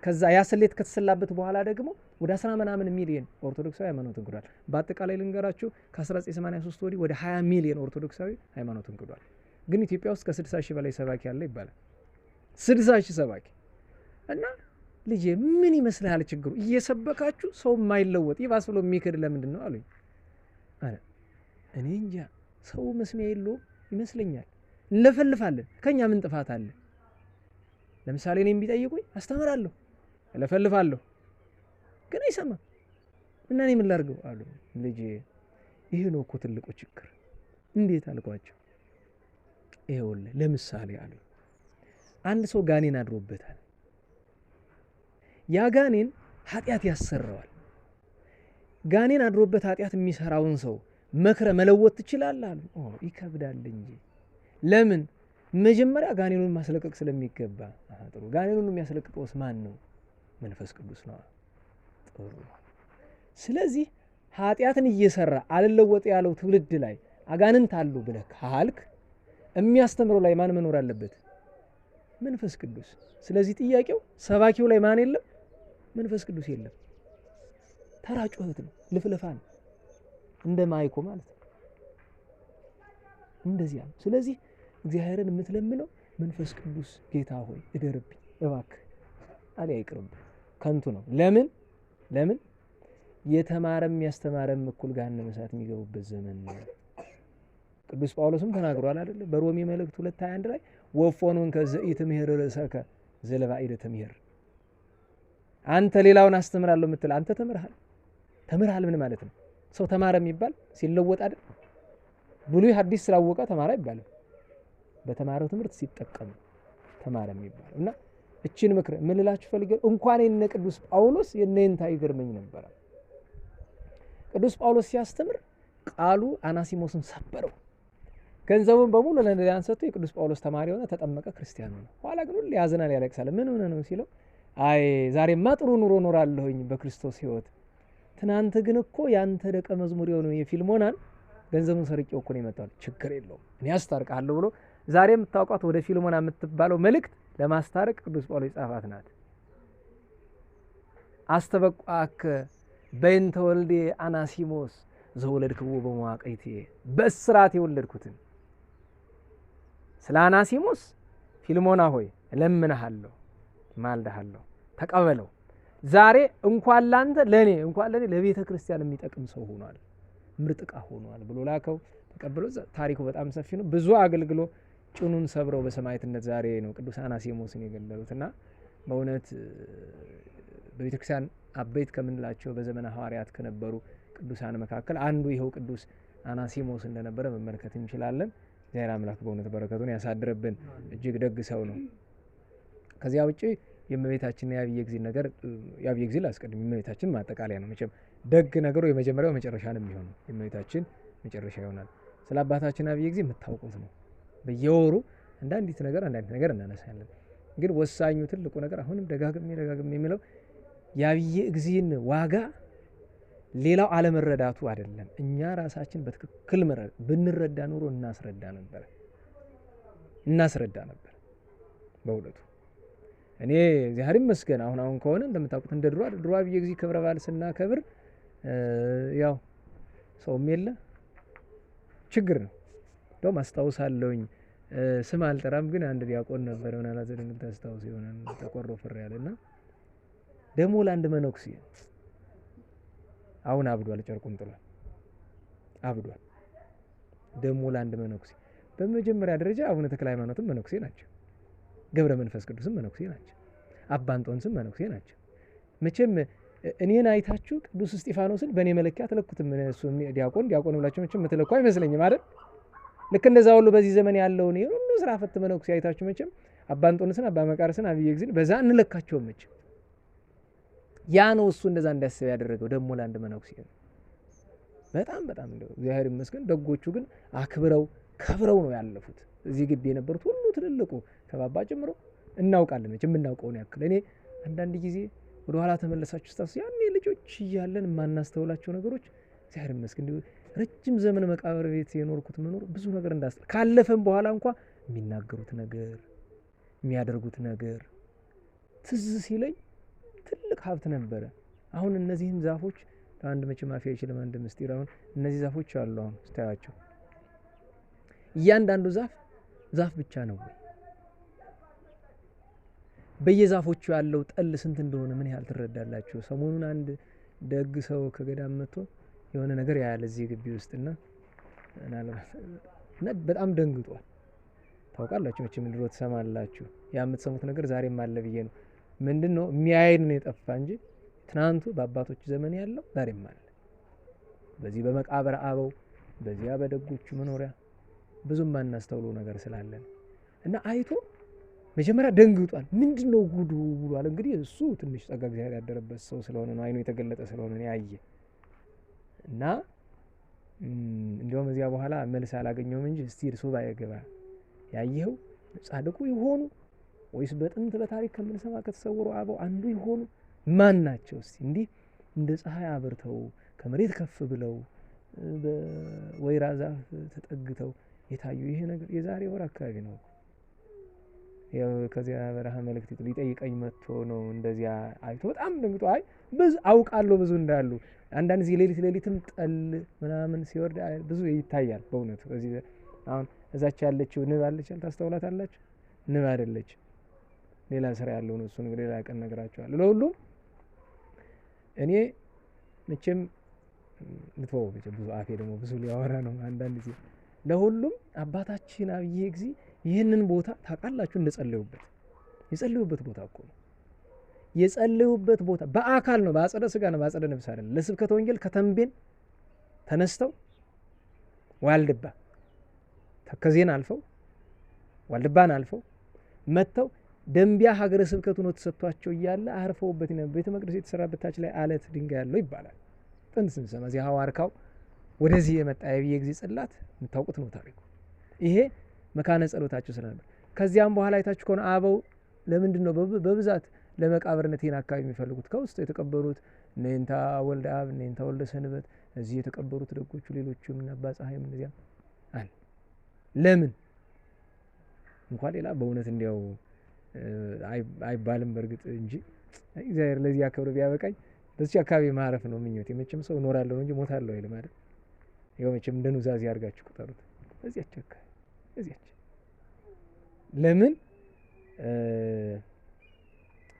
ከዛ ያሰሌት ከተሰላበት በኋላ ደግሞ ወደ 10 ምናምን ሚሊዮን ኦርቶዶክሳዊ ሃይማኖቱን ክዷል። በአጠቃላይ ልንገራችሁ ከ1983 ወዲህ ወደ 20 ሚሊዮን ኦርቶዶክሳዊ ሃይማኖቱን ክዷል። ግን ኢትዮጵያ ውስጥ ከ60 ሺህ በላይ ሰባኪ አለ ይባላል። 60 ሺህ ሰባኪ እና ልጄ ምን ይመስልሃል ችግሩ? እየሰበካችሁ ሰው የማይለወጥ ይባስ ብሎ የሚክድ ለምንድን ነው አሉኝ። እኔ እንጃ ሰው መስሚያ የለውም ይመስለኛል። እንለፈልፋለን። ከኛ ምን ጥፋት አለ? ለምሳሌ እኔም ቢጠይቁኝ አስተምራለሁ፣ እለፈልፋለሁ፣ ግን አይሰማም እና እኔ ምን ላድርገው አሉ። ልጄ ይሄ ነው እኮ ትልቁ ችግር። እንዴት አልኳቸው። ይኸውልህ ለምሳሌ አሉ አንድ ሰው ጋኔን አድሮበታል። ያ ጋኔን ኃጢአት ያሰራዋል። ጋኔን አድሮበት ኃጢአት የሚሰራውን ሰው መክረ መለወጥ ትችላለህ አሉ። ይከብዳል እንጂ ለምን? መጀመሪያ ጋኔኑን ማስለቀቅ ስለሚገባ። ጥሩ። ጋኔኑን የሚያስለቅቀውስ ማን ነው? መንፈስ ቅዱስ ነው። ጥሩ። ስለዚህ ኃጢአትን እየሰራ አልለወጥ ያለው ትውልድ ላይ አጋንንት አሉ ብለህ ካልክ የሚያስተምረው ላይ ማን መኖር አለበት? መንፈስ ቅዱስ። ስለዚህ ጥያቄው ሰባኪው ላይ ማን የለም? መንፈስ ቅዱስ የለም። ተራ ጩኸት ነው፣ ልፍለፋ ነው፣ እንደ ማይኮ ማለት ነው። እንደዚያ ነው። ስለዚህ እግዚአብሔርን የምትለምነው መንፈስ ቅዱስ ጌታ ሆይ እደርብኝ እባክህ አለ አይቅርብ። ከንቱ ነው። ለምን የተማረም ያስተማረም እኩል ገሃነመ እሳት የሚገቡበት ዘመን ነው። ቅዱስ ጳውሎስም ተናግሯል አይደል? በሮሜ መልእክት 2:21 ላይ ወፎኑን ከዘኢት ምህር ርዕሰከ ዘለባኢደ ተምህር። አንተ ሌላውን አስተምራለሁ የምትል አንተ ተምርሃል ምን ማለት ነው? ሰው ተማረ የሚባል ሲለወጥ አይደል? ብሉይ ሐዲስ ስላወቀ ተማረ አይባልም። በተማረው ትምህርት ሲጠቀም ተማረ የሚባል እና እቺን ምክር ምን ልላችሁ ፈልገው እንኳን የነ ቅዱስ ጳውሎስ የነንታ ይገርመኝ ነበር። ቅዱስ ጳውሎስ ሲያስተምር ቃሉ አናሲሞስን ሰበረው። ገንዘቡን በሙሉ ለነዳያን ሰጥቶ የቅዱስ ጳውሎስ ተማሪ ሆነ፣ ተጠመቀ፣ ክርስቲያን ሆነ። ኋላ ግን ሁሉ ያዘናል፣ ያለቅሳል። ምን ሆነ ነው ሲለው አይ ዛሬማ ጥሩ ኑሮ ኖራለሁኝ በክርስቶስ ሕይወት። ትናንት ግን እኮ ያንተ ደቀ መዝሙር የሆነው የፊልሞናን ገንዘቡን ሰርቄው እኮ ነው የመጣው። ችግር የለውም እኔ አስታርቃለሁ ብሎ ዛሬ የምታውቋት ወደ ፊልሞና የምትባለው መልእክት ለማስታረቅ ቅዱስ ጳውሎስ ጻፋት ናት። አስተበቋከ በእንተ ወልዴ አናሲሞስ ዘወለድክዎ በመዋቅይቴ፣ በእስራት የወለድኩትን ስለ አናሲሞስ ፊልሞና ሆይ እለምንሃለሁ፣ ማልደሃለሁ፣ ተቀበለው። ዛሬ እንኳን ላንተ ለኔ ለቤተ ክርስቲያን የሚጠቅም ሰው ሆኗል፣ ምርጥ ዕቃ ሆኗል ብሎ ላከው። ተቀበለው። ታሪኩ በጣም ሰፊ ነው። ብዙ አገልግሎ ጭኑን ሰብረው በሰማዕትነት ዛሬ ነው ቅዱስ አናሲሞስን የገደሉትና በእውነት በቤተ ክርስቲያን አበይት ከምንላቸው በዘመነ ሐዋርያት ከነበሩ ቅዱሳን መካከል አንዱ ይኸው ቅዱስ አናሲሞስ እንደነበረ መመልከት እንችላለን። እግዚአብሔር አምላክ በእውነት በረከቱን ያሳድርብን። እጅግ ደግ ሰው ነው። ከዚያ ውጪ የእመቤታችንና የአብየ እግዚእ ነገር የአብየ እግዚእ ላስቀድም። የእመቤታችን ማጠቃለያ ነው። መቼም ደግ ነገሩ የመጀመሪያው መጨረሻ ነው የሚሆነው። የእመቤታችን መጨረሻ ይሆናል። ስለ አባታችን አብየ እግዚእ የምታውቁት ነው። በየወሩ አንዳንዲት ነገር እናነሳለን። ግን ወሳኙ ትልቁ ነገር አሁንም ደጋግሜ የሚለው የአብየ እግዚእን ዋጋ ሌላው አለመረዳቱ አይደለም። እኛ ራሳችን በትክክል ብንረዳ ኑሮ እናስረዳ ነበር። በእውነቱ እኔ እግዚአብሔር ይመስገን አሁን ከሆነ እንደምታውቁት እንደ ድሮ አብየ እግዚእ ክብረ በዓል ስናከብር ያው ሰውም የለ ችግር ነው። እንደውም አስታውሳለሁኝ፣ ስም አልጠራም፣ ግን አንድ ዲያቆን ነበር ምናልባት እንደምታስታውሱ ይሆናል። ተቆርፎር ያለና ደሞ ለአንድ መነኩሴ አሁን አብዷል፣ ጨርቁን ጥሏል፣ አብዷል። ደሞ ለአንድ መነኩሴ በመጀመሪያ ደረጃ አቡነ ተክለ ሃይማኖትም መነኩሴ ናቸው፣ ገብረ መንፈስ ቅዱስም መነኩሴ ናቸው፣ አባ እንጦንስም መነኩሴ ናቸው። መቼም እኔን አይታችሁ ቅዱስ እስጢፋኖስን በእኔ መለኪያ አትለኩትም። እሱ ዲያቆን ብላችሁ መቼም የምትለኩ አይመስለኝም አይደል? ልክ እንደዛ ሁሉ በዚህ ዘመን ያለውን ሁሉ ስራ ፈት መነኩሴ አይታችሁ መቼም አባ እንጦንስን፣ አባ መቃርስን፣ አብየ እግዚእን በዛ እንለካቸውም መቼም። ያ ነው እሱ እንደዛ እንዲያስብ ያደረገው ደግሞ ለአንድ መነኩሴ ነው። በጣም እንደው እግዚአብሔር ይመስገን። ደጎቹ ግን አክብረው ከብረው ነው ያለፉት። እዚህ ግቢ የነበሩት ሁሉ ትልልቁ ከባባ ጀምሮ እናውቃለን። መቼም የምናውቀውን ያክል እኔ አንዳንድ ጊዜ ወደ ኋላ ተመለሳችሁ ስታስቡ ያኔ ልጆች እያለን የማናስተውላቸው ነገሮች እግዚአብሔር ይመስገን ረጅም ዘመን መቃብር ቤት የኖርኩት መኖር ብዙ ነገር ካለፈም በኋላ እንኳን የሚናገሩት ነገር የሚያደርጉት ነገር ትዝ ሲለኝ ትልቅ ሀብት ነበረ። አሁን እነዚህን ዛፎች አንድ መቼም ማፊያ ይችላል አንድ ምስጢር። አሁን እነዚህ ዛፎች አሉ። አሁን ስታያቸው እያንዳንዱ ዛፍ ብቻ ነው ወይ? በየዛፎቹ ያለው ጠል ስንት እንደሆነ ምን ያህል ትረዳላችሁ? ሰሞኑን አንድ ደግ ሰው ከገዳም መጥቶ የሆነ ነገር ያያል እዚህ ግቢ ውስጥና በጣም ደንግጧል። ታውቃላችሁ መቼም ድሮ ትሰማላችሁ። ያ የምትሰሙት ነገር ዛሬም አለ ብዬ ነው። ምንድነው የሚያየን ነው የጠፋ እንጂ ትናንቱ በአባቶች ዘመን ያለው ዛሬም አለ። በዚህ በመቃብር አበው በዚያ በደጎቹ መኖሪያ ብዙም ማናስተውለው ነገር ስላለ እና አይቶ መጀመሪያ ደንግጧል። ምንድነው ጉዱ ብሏል። እንግዲህ እሱ ትንሽ ጸጋ እግዚአብሔር ያደረበት ሰው ስለሆነ ነው፣ አይኑ የተገለጠ ስለሆነ ነው ያየ እና እንደውም እዚያ በኋላ መልስ አላገኘውም እንጂ እስቲ እርሱ ባይገባ ያየው ጻድቁ ይሆኑ ወይስ በጥንት በታሪክ ከምንሰማ ከተሰወሩ አበው አንዱ ይሆኑ? ማን ናቸው? እስቲ እንዲህ እንደ ፀሐይ አብርተው ከመሬት ከፍ ብለው በወይራ ዛፍ ተጠግተው የታዩ ይሄ ነገር የዛሬ ወር አካባቢ ነው። ያው ከዚያ በረሃ መልእክት ሊጠይቀኝ መጥቶ ነው እንደዚያ አይቶ በጣም ደንግጦ አይ ብዙ አውቃለሁ ብዙ እንዳሉ አንዳንድ ጊዜ ሌሊትም ጠል ምናምን ሲወርድ ብዙ ይታያል በእውነቱ። እዚህ አሁን እዛች ያለችው ንብ አለች ታስተውላታላችሁ። ንብ አይደለች ሌላ ስራ ያለው ነው። እሱን ሌላ ቀን እነግራችኋለሁ። ለሁሉም እኔ መቼም ልትወው ብዙ አፌ ደግሞ ብዙ ሊያወራ ነው አንዳንድ ጊዜ። ለሁሉም አባታችን አብዬ ጊዜ ይህንን ቦታ ታውቃላችሁ እንደጸለዩበት የጸለዩበት ቦታ እኮ ነው። የጸለዩበት ቦታ በአካል ነው፣ በአጸደ ስጋ ነው፣ በአጸደ ነፍስ አይደለም። ለስብከተ ወንጌል ከተንቤን ተነስተው ዋልድባ ተከዜን አልፈው ዋልድባን አልፈው መጥተው ደንቢያ ሀገረ ስብከቱ ነው ተሰጥቷቸው እያለ አርፈውበት ነው። ቤተ መቅደስ የተሰራበት ታች ላይ አለት ድንጋይ ያለው ይባላል። ጥንት ስንሰማ እዚህ ሐዋርካው ወደዚህ የመጣ የብዬ ጊዜ ጽላት የምታውቁት ነው ታሪኩ። ይሄ መካነ ጸሎታቸው ስለነበር ከዚያም በኋላ አይታችሁ ከሆነ አበው ለምንድን ነው በብዛት ለመቃብርነት ይህን አካባቢ የሚፈልጉት? ከውስጥ የተቀበሩት እነንታ ወልደ አብ እነንታ ወልደ ሰንበት እዚህ የተቀበሩት ደጎቹ ሌሎቹም እና አባ ፀሐይም እንደዚያ አለ። ለምን እንኳን ሌላ በእውነት እንዲያው አይባልም በርግጥ እንጂ እግዚአብሔር ለዚህ አከብሮ ቢያበቃኝ በዚህ አካባቢ ማረፍ ነው ምኞቴ። መቼም ሰው እኖራለሁ እንጂ ሞታለሁ አይልም አይደል? ይኸው መቼም እንደ ኑዛዜ አድርጋችሁ ቁጠሩት። እዚያች አካባቢ እዚያች ለምን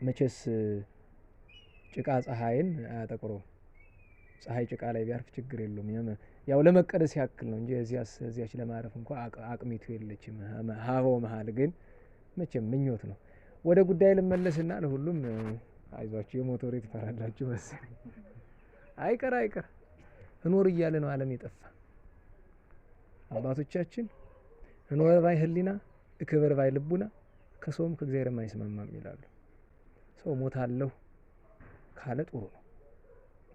መቼስ ጭቃ ፀሐይን አያጠቁረውም። ፀሐይ ጭቃ ላይ ቢያርፍ ችግር የለውም። ያው ለመቀደስ ያክል ነው እንጂ እዚያች ለማረፍ እንኳን አቅሚቱ የለችም። ሀበው መሀል ግን መቼም ምኞት ነው። ወደ ጉዳይ ልመለስና ለሁሉም አይዟችሁ የሞቶሬ ትፈራላችሁ መሰለኝ። አይቀር እኖር እያለ ነው ዓለም የጠፋ። አባቶቻችን እኖር ባይ ህሊና እክብር ባይ ልቡና ከሰውም ከእግዚአብሔር የማይስማማም ይላሉ። ሰው ሞታለሁ ካለ ጥሩ ነው።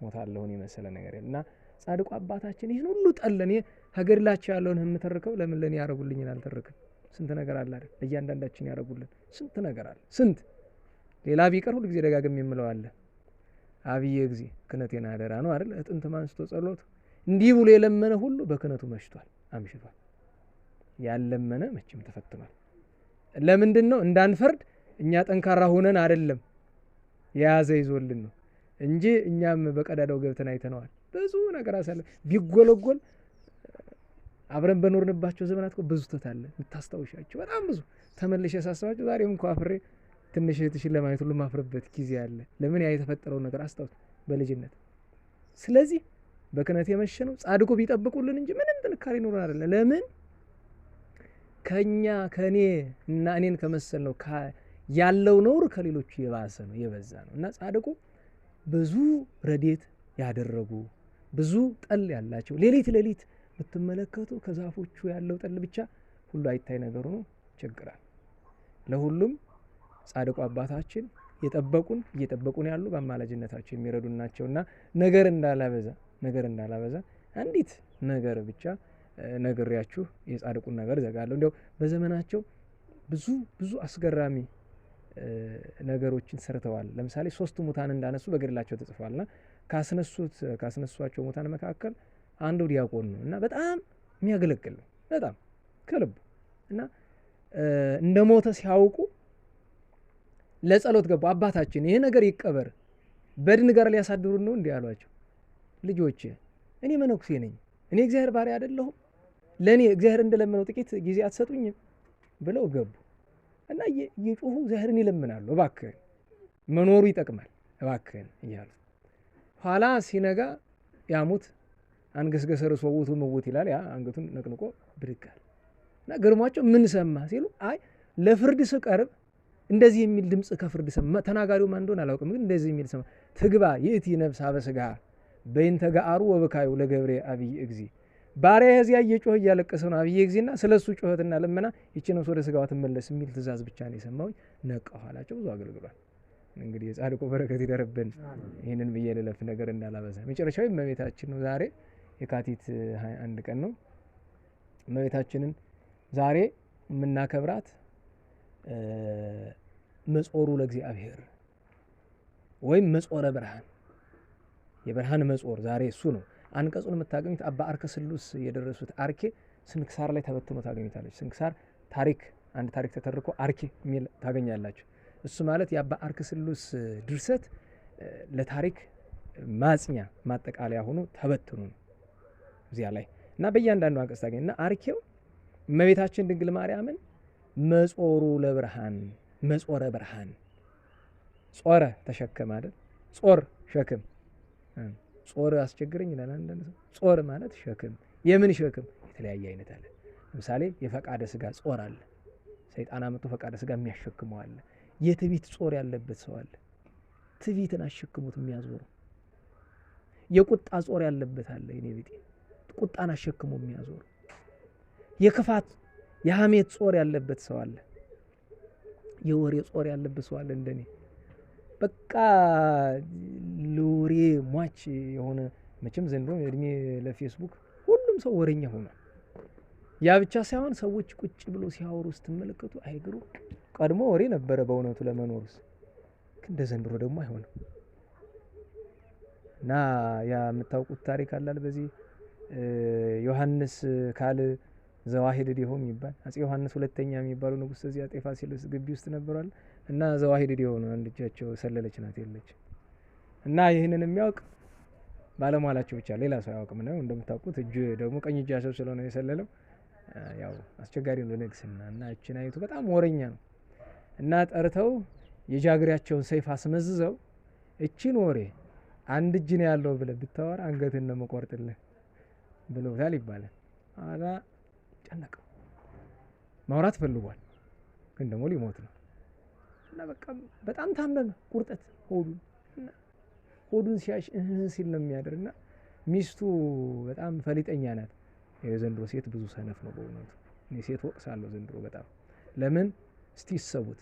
ሞታለሁን የመሰለ ነገር እና ጻድቁ አባታችን ይህን ሁሉ ጠለን ሀገር ላቸው ያለውን የምተርከው ለምን ለኔ ያረጉልኝን አልተረክም? ስንት ነገር አለ አይደል? ለእያንዳንዳችን ያረጉልን ስንት ነገር አለ። ስንት ሌላ ቢቀር ሁሉ ጊዜ ደጋግም የምለው አለ አብዬ ጊዜ ክህነቴን አደራ ነው አይደል? እጥንት ማንስቶ ጸሎት እንዲህ ብሎ የለመነ ሁሉ በክህነቱ መሽቷል አምሽቷል። ያለመነ መቼም ተፈትኗል። ለምንድን ነው እንዳንፈርድ? እኛ ጠንካራ ሆነን አይደለም የያዘ ይዞልን ነው እንጂ እኛም በቀዳዳው ገብተን አይተነዋል። ብዙ ነገር አሳለ ቢጎለጎል አብረን በኖርንባቸው ዘመናት ብዙ ተታለ የምታስታውሻቸው በጣም ብዙ ተመልሼ ያሳስባቸው። ዛሬም እንኳን አፍሬ ትንሽ እህትሽን ለማየት ሁሉ ማፍረበት ጊዜ አለ። ለምን ያ የተፈጠረው ነገር አስታውስ በልጅነት። ስለዚህ በክህነት የመሸነው ጻድቁ ቢጠብቁልን እንጂ ምንም ጥንካሬ ኖር አይደለም። ለምን ከኛ ከኔ እና እኔን ከመሰል ነው ያለው ነውር ከሌሎቹ የባሰ ነው የበዛ ነው። እና ጻድቁ ብዙ ረዴት ያደረጉ ብዙ ጠል ያላቸው ሌሊት ብትመለከቱ ከዛፎቹ ያለው ጠል ብቻ ሁሉ አይታይ ነገሩ ነው ችግራል። ለሁሉም ጻድቁ አባታችን እየጠበቁን ያሉ በአማላጅነታቸው የሚረዱን ናቸውና ነገር እንዳላበዛ አንዲት ነገር ብቻ ነግሬያችሁ የጻድቁን ነገር ዘጋለሁ። እንዲያው በዘመናቸው ብዙ አስገራሚ ነገሮችን ሰርተዋል። ለምሳሌ 3 ሙታን እንዳነሱ በገድላቸው ተጽፏልና ካስነሷቸው ሙታን መካከል አንዱ ዲያቆን ነው እና በጣም የሚያገለግል ነው በጣም ከልቡ እና እንደሞተ ሲያውቁ ለጸሎት ገቡ። አባታችን ይሄ ነገር ይቀበር በድን ጋር ሊያሳድሩን ነው እንዴ አሏቸው። ልጆቼ እኔ መነኩሴ ነኝ፣ እኔ እግዚአብሔር ባሪያ አይደለሁም፣ ለኔ እግዚአብሔር እንደለመነው ጥቂት ጊዜ አትሰጡኝም ብለው ገቡ እና እየጮሁ እግዚአብሔርን ይለምናሉ። እባክህን መኖሩ ይጠቅማል እባክህን እያሉ ኋላ ሲነጋ ያሙት አንገስገሰ ርዕሶ ውእቱ ምውት ይላል። ያ አንገቱን ነቅንቆ ብድጋል እና ገርሟቸው ምን ሰማ ሲሉ አይ ለፍርድ ስቀርብ እንደዚህ የሚል ድምጽ ከፍርድ ሰማ። ተናጋሪው ማን እንደሆነ አላውቅም፣ ግን እንደዚህ የሚል ሰማ። ትግባ ይእቲ ነፍስ አበስጋ በእንተ ጋአሩ ወበካዩ ለገብሬ አብይ እግዚ። ባሪያ የዚያ እየጮህ እያለቀሰ ነው አብይ እግዚና ስለሱ ጮህትና ለመና ይቺ ነፍስ ወደ ስጋዋ ትመለስ የሚል ትእዛዝ ብቻ ነው የሰማሁኝ። ነቃሁ አላቸው። ብዙ አገልግሏል። እንግዲህ የጻድቁ በረከት ይደርብን። ይህንን ብዬ ልለፍ ነገር እንዳላበዛ። መጨረሻው እመቤታችን ነው። ዛሬ የካቲት 21 ቀን ነው። እመቤታችንን ዛሬ የምናከብራት መጾሩ ለእግዚአብሔር ወይም መጾረ ብርሃን የብርሃን መጾር ዛሬ እሱ ነው። አንቀጹን የምታገኙት አባ አርከ ስሉስ የደረሱት አርኬ ስንክሳር ላይ ተበትኖ ታገኙታላችሁ። ስንክሳር ታሪክ አንድ ታሪክ ተተርኮ አርኪ የሚል ታገኛላችሁ። እሱ ማለት የአባ አርክስሉስ ድርሰት ለታሪክ ማጽኛ ማጠቃለያ ሆኖ ተበትኖ ነው እዚያ ላይ እና በእያንዳንዱ አንቀጽ ታገኝ እና አርኪው እመቤታችን ድንግል ማርያምን መጾሩ ለብርሃን መጾረ ብርሃን ጾረ ተሸከም አይደል ጾር ሸክም ጾር አስቸግረኝ ይላል አንዳንድ ሰው ጾር ማለት ሸክም የምን ሸክም የተለያየ አይነት አለ ለምሳሌ የፈቃደ ስጋ ጾር አለ ሰይጣን አመጡ ፈቃደ ስጋ የሚያሸክመው አለ የትዕቢት ጾር ያለበት ሰው አለ ትዕቢትን አሸክሙት የሚያዞሩ የቁጣ ጾር ያለበት አለ የኔ ቤቴ ቁጣን አሸክሞ የሚያዞሩ የክፋት የሐሜት ጾር ያለበት ሰው አለ የወሬ ጾር ያለበት ሰው አለ እንደኔ በቃ ለወሬ ሟች የሆነ መቼም ዘንድሮ እድሜ ለፌስቡክ ሁሉም ሰው ወሬኛ ሆኗል ያ ብቻ ሳይሆን ሰዎች ቁጭ ብሎ ሲያወሩ ስትመለከቱ አይግሩ ቀድሞ ወሬ ነበረ በእውነቱ ለመኖርስ እንደ ዘንድሮ ደግሞ አይሆንም እና ያ የምታውቁት ታሪክ አላል በዚህ ዮሐንስ ካል ዘዋሂድ ዲሆም ይባል አጼ ዮሐንስ ሁለተኛ የሚባሉ ንጉስ እዚህ አጤ ፋሲለደስ ግቢ ውስጥ ነበራል እና ዘዋሂድ ዲሆም አንድ እጃቸው ሰለለች ናት የለች እና ይሄንን የሚያውቅ ባለሟላቸው ብቻ ሌላ ሰው ያውቅም ነው እንደምታውቁት እጅ ደግሞ ቀኝ እጃቸው ስለሆነ የሰለለው ያው አስቸጋሪ ነው ለንግስና እና እቺን አይቱ በጣም ወረኛ ነው እና ጠርተው የጃግሪያቸውን ሰይፍ አስመዝዘው እቺን ወሬ አንድ እጅ ነው ያለው ብለ ብታወራ አንገትን ነው መቆርጥልህ ብለውታል ይባላል አላ ጨነቀው ማውራት ፈልጓል ግን ደግሞ ሊሞት ነው እና በቃ በጣም ታመመ ቁርጠት ሆዱን ሲያሽ ሲል ነው የሚያድርና ሚስቱ በጣም ፈሊጠኛ ናት የዘንድሮ ሴት ብዙ ሰነፍ ነው በእውነቱ እኔ ሴት ወቅሳለሁ ዘንድሮ በጣም ለምን እስቲ ይሰቡት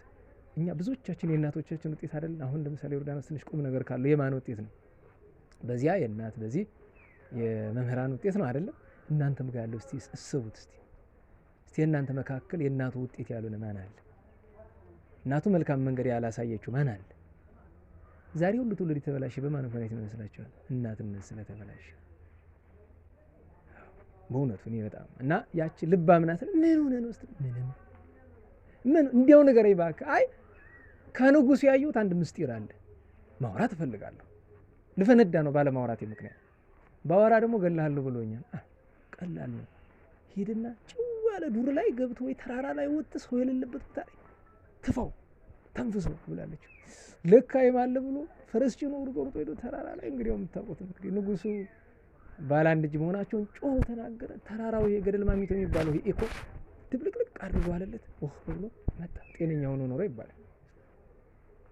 እኛ ብዙዎቻችን የእናቶቻችን ውጤት አይደል አሁን ለምሳሌ ዮርዳኖስ ትንሽ ቁም ነገር ካለው የማን ውጤት ነው በዚያ የእናት በዚህ የመምህራን ውጤት ነው አይደል እናንተም ጋር ያለው እስቲ እሰቡት እስቲ እናንተ መካከል የእናቱ ውጤት ያሉን ማን አለ እናቱ መልካም መንገድ ያላሳየችው ማን አለ ዛሬ ሁሉ ትውልድ ተበላሽ በማን ምክንያት ይመስላችኋል እናትነት ስለተበላሽ በእውነቱ ነው በጣም እና ያቺ ልባም ናት ምን ሆነ ነው እስቲ ምን እንዲያው ነገር ይባክ አይ ከንጉስ ያዩት አንድ ምስጢር አለ ማውራት ፈልጋለሁ ልፈነዳ ነው ባለ ማውራቴ ምክንያት ባወራ ደግሞ ገላሃለሁ ብሎኛል ቀላል ነው ሄድና ጭዋለ ዱር ላይ ገብቶ ወይ ተራራ ላይ ወጥ ሰው የሌለበት ቦታ ላይ ትፈው ተንፍሶ ብላለች ለካ ይማል ብሎ ፈረስ ጭኖ ወርቆ ሄዶ ተራራ ላይ እንግዲህ የምታውቁት እንግዲህ ንጉሱ ባለ አንድ እጅ መሆናቸውን ጮህ ተናገረ ተራራው የገደል ማሚቶ የሚባለው ኢኮ ድብልቅልቅ አድርጎ አለለት ብሎ መጣ ጤነኛ ሆኖ ኖሮ ይባላል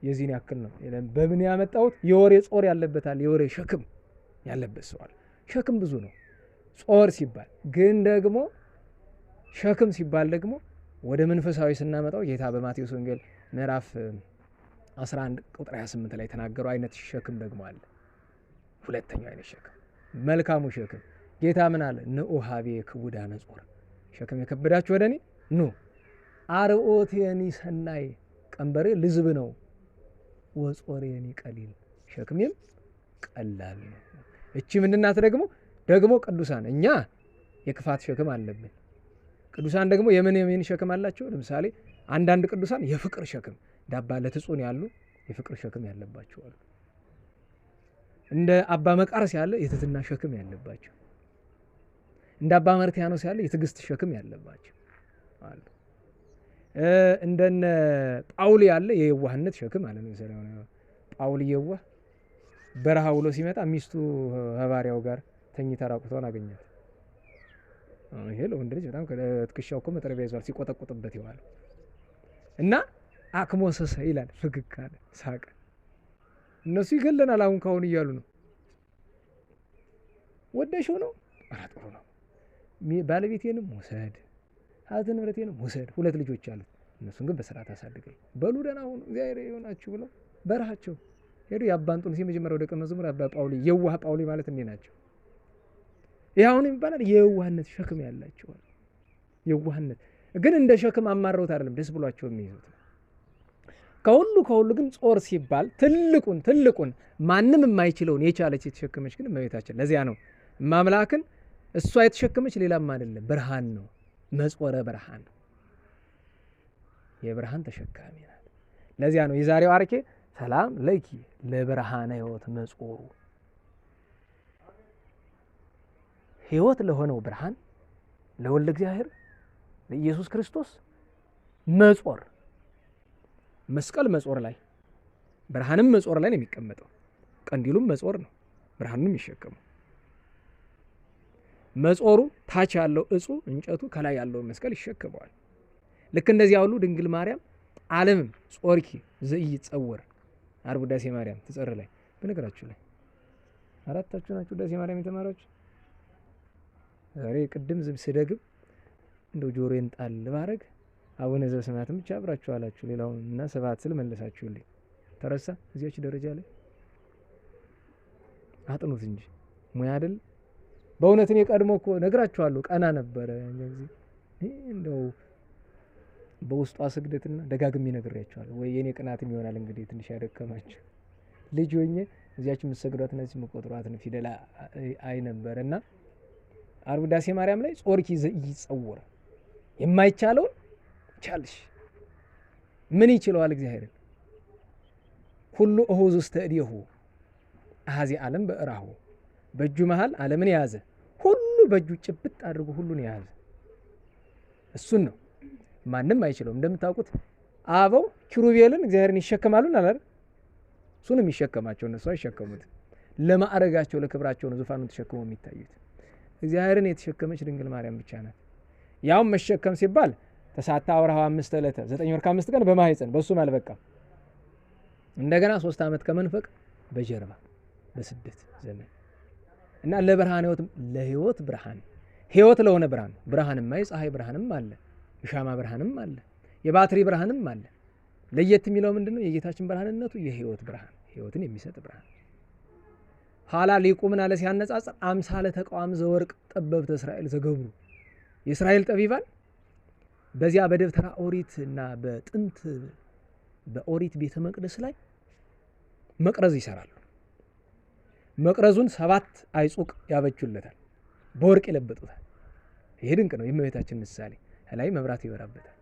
የዚህን ያክል ነው በምን ያመጣውት የወሬ ጾር ያለበታል የወሬ ሸክም ያለበት ሰዋል ሸክም ብዙ ነው ጾር ሲባል ግን ደግሞ ሸክም ሲባል ደግሞ ወደ መንፈሳዊ ስናመጣው ጌታ በማቴዎስ ወንጌል ምዕራፍ 11 ቁጥር 28 ላይ ተናገረው አይነት ሸክም ደግሞ አለ ሁለተኛው አይነት ሸክም መልካሙ ሸክም ጌታ ምን አለ ንኡሃቤ ክቡዳነ ጾር ሸክም የከበዳችሁ ወደኔ ኑ አርኦቴኒ ሰናይ ቀንበሬ ልዝብ ነው ወጾሬኒ ቀሊል ሸክሜም ቀላል ነው እቺ ምንድናት ደግሞ ቅዱሳን እኛ የክፋት ሸክም አለብን ቅዱሳን ደግሞ የምን ሸክም አላቸው ለምሳሌ አንዳንድ ቅዱሳን የፍቅር ሸክም ዳባ ለትጹን ያሉ የፍቅር ሸክም ያለባቸው አሉ እንደ አባ መቃርስ ያለ የትትና ሸክም ያለባቸው እንደ አባ መርትያኖስ ያለ የትግስት ሸክም ያለባቸው አሉ እንደነ ጳውሊ ያለ የዋህነት ሸክም አለ ነው ሰላም ጳውሊ የዋህ በረሃ ውሎ ሲመጣ ሚስቱ ሐዋርያው ጋር ተኝታ ራቁቷን አገኛት ይሄ ለወንድ ልጅ በጣም ከትከሻው እኮ መጥረቢያ ይዟል ሲቆጠቁጥበት ይዋል እና አክሞሰሰ ይላል ፍግግ አለ ሳቀ እነሱ ይገለናል አሁን ካሁን እያሉ ነው ወደሽው ነው አራጥሩ ነው ባለቤቴንም ወሰድ ሀብት ንብረቴንም ወሰድ ሁለት ልጆች አሉት እነሱን ግን በስርዓት አሳድገኝ በሉ ደህና ሁኑ እግዚአብሔር ይሆናችሁ ብለው በረሃቸው ሄዱ ያባንጡን ሲመጀመሪያው ደቀ መዝሙር አባ ጳውሊ የዋህ ጳውሊ ማለት እንዴ ናቸው ያውን ይባላል የዋህነት ሸክም ያላቸው የዋህነት ግን እንደ ሸክም አማረውት አይደለም ደስ ብሏቸው የሚይዙት ከሁሉ ግን ጾር ሲባል ትልቁን ማንም የማይችለውን የቻለች የተሸከመች ግን እመቤታችን ለዚያ ነው ማምላክን እሷ የተሸከመች ሌላም አይደለም ብርሃን ነው። መጾረ ብርሃን የብርሃን ተሸካሚ ናት። ለዚያ ነው የዛሬው አርኬ ሰላም ለኪ ለብርሃነ ሕይወት መጾሩ ሕይወት ለሆነው ብርሃን ለወልደ እግዚአብሔር ለኢየሱስ ክርስቶስ መጾር መስቀል መጾር ላይ ብርሃንም መጾር ላይ ነው የሚቀመጠው። ቀንዲሉም መጾር ነው፣ ብርሃኑንም ይሸከመው። መጾሩ ታች ያለው እጹ እንጨቱ ከላይ ያለው መስቀል ይሸከመዋል። ልክ እንደዚያ ሁሉ ድንግል ማርያም ዓለም ጾርኪ ዘኢይጸወር ዓርብ ውዳሴ ማርያም ትጸር ላይ በነገራችሁ ላይ አራታችሁ ናችሁ ውዳሴ ማርያም የተማራችሁ። ዛሬ ቅድም ዝም ስደግም እንደው ጆሮዬን ጣል ባረግ አቡነ ዘበሰማያትም ብቻ አብራችሁ አላችሁ። ሌላውን እና ሰባት ስል መለሳችሁልኝ። ተረሳ እዚያች ደረጃ ላይ አጥኑት እንጂ ሙያ አይደል። በእውነት እኔ ቀድሞ እኮ ነግራችኋለሁ ቀና ነበረ እንደው በውስጧ ስግደትና ደጋግሜ ነግሬያችኋለሁ። ወይ የኔ ቅናትም ይሆናል እንግዲህ ትንሽ ያደከማችሁ ልጅ ሆኜ እዚያች የምትሰግዷት እነዚህ የምትቆጥሯትን ፊደል አይ ነበርና ዓርብ ውዳሴ ማርያም ላይ ጾርኪ ዘኢይጸወር የማይቻለውን ቻልሽ። ምን ይችለዋል እግዚአብሔርን? ሁሉ እሁዝ ውስተ እዴሁ አሐዚ ዓለም በእራሁ በእጁ መሃል ዓለምን የያዘ ሁሉ በእጁ ጭብጥ አድርጎ ሁሉን የያዘ እሱን ነው። ማንም አይችለውም። እንደምታውቁት አበው ኪሩቤልን እግዚአብሔርን ይሸከማሉን አላል? እሱን የሚሸከማቸው እነሱ አይሸከሙት። ለማዕረጋቸው ለክብራቸው ነው ዙፋኑን ተሸክመው የሚታዩት። እግዚአብሔርን የተሸከመች ድንግል ማርያም ብቻ ናት። ያውም መሸከም ሲባል ተሳታ አውራሃው 5 ዕለት 9 ወር ከ5 ቀን በማህፀን በሱም አልበቃም። እንደገና 3 ዓመት ከመንፈቅ በጀርባ በስደት ዘመን እና ለብርሃን ለሕይወት ብርሃን ሕይወት ለሆነ ብርሃን ብርሃንማ የፀሐይ ብርሃንም አለ፣ የሻማ ብርሃንም አለ፣ የባትሪ ብርሃንም አለ። ለየት የሚለው ምንድነው? የጌታችን ብርሃንነቱ የሕይወት ብርሃን ሕይወትን የሚሰጥ ብርሃን። ኋላ ሊቁ ምን አለ ሲያነጻጽር አምሳለ ተቋም ዘወርቅ ጠበብተ እስራኤል ዘገብሩ የእስራኤል ጠቢባን በዚያ በደብተራ ኦሪት እና በጥንት በኦሪት ቤተ መቅደስ ላይ መቅረዝ ይሰራሉ። መቅረዙን 7 አይጹቅ ያበጁለታል፣ በወርቅ ይለበጡታል። ይሄ ድንቅ ነው። የእመቤታችን ምሳሌ ላይ መብራት ይበራበታል።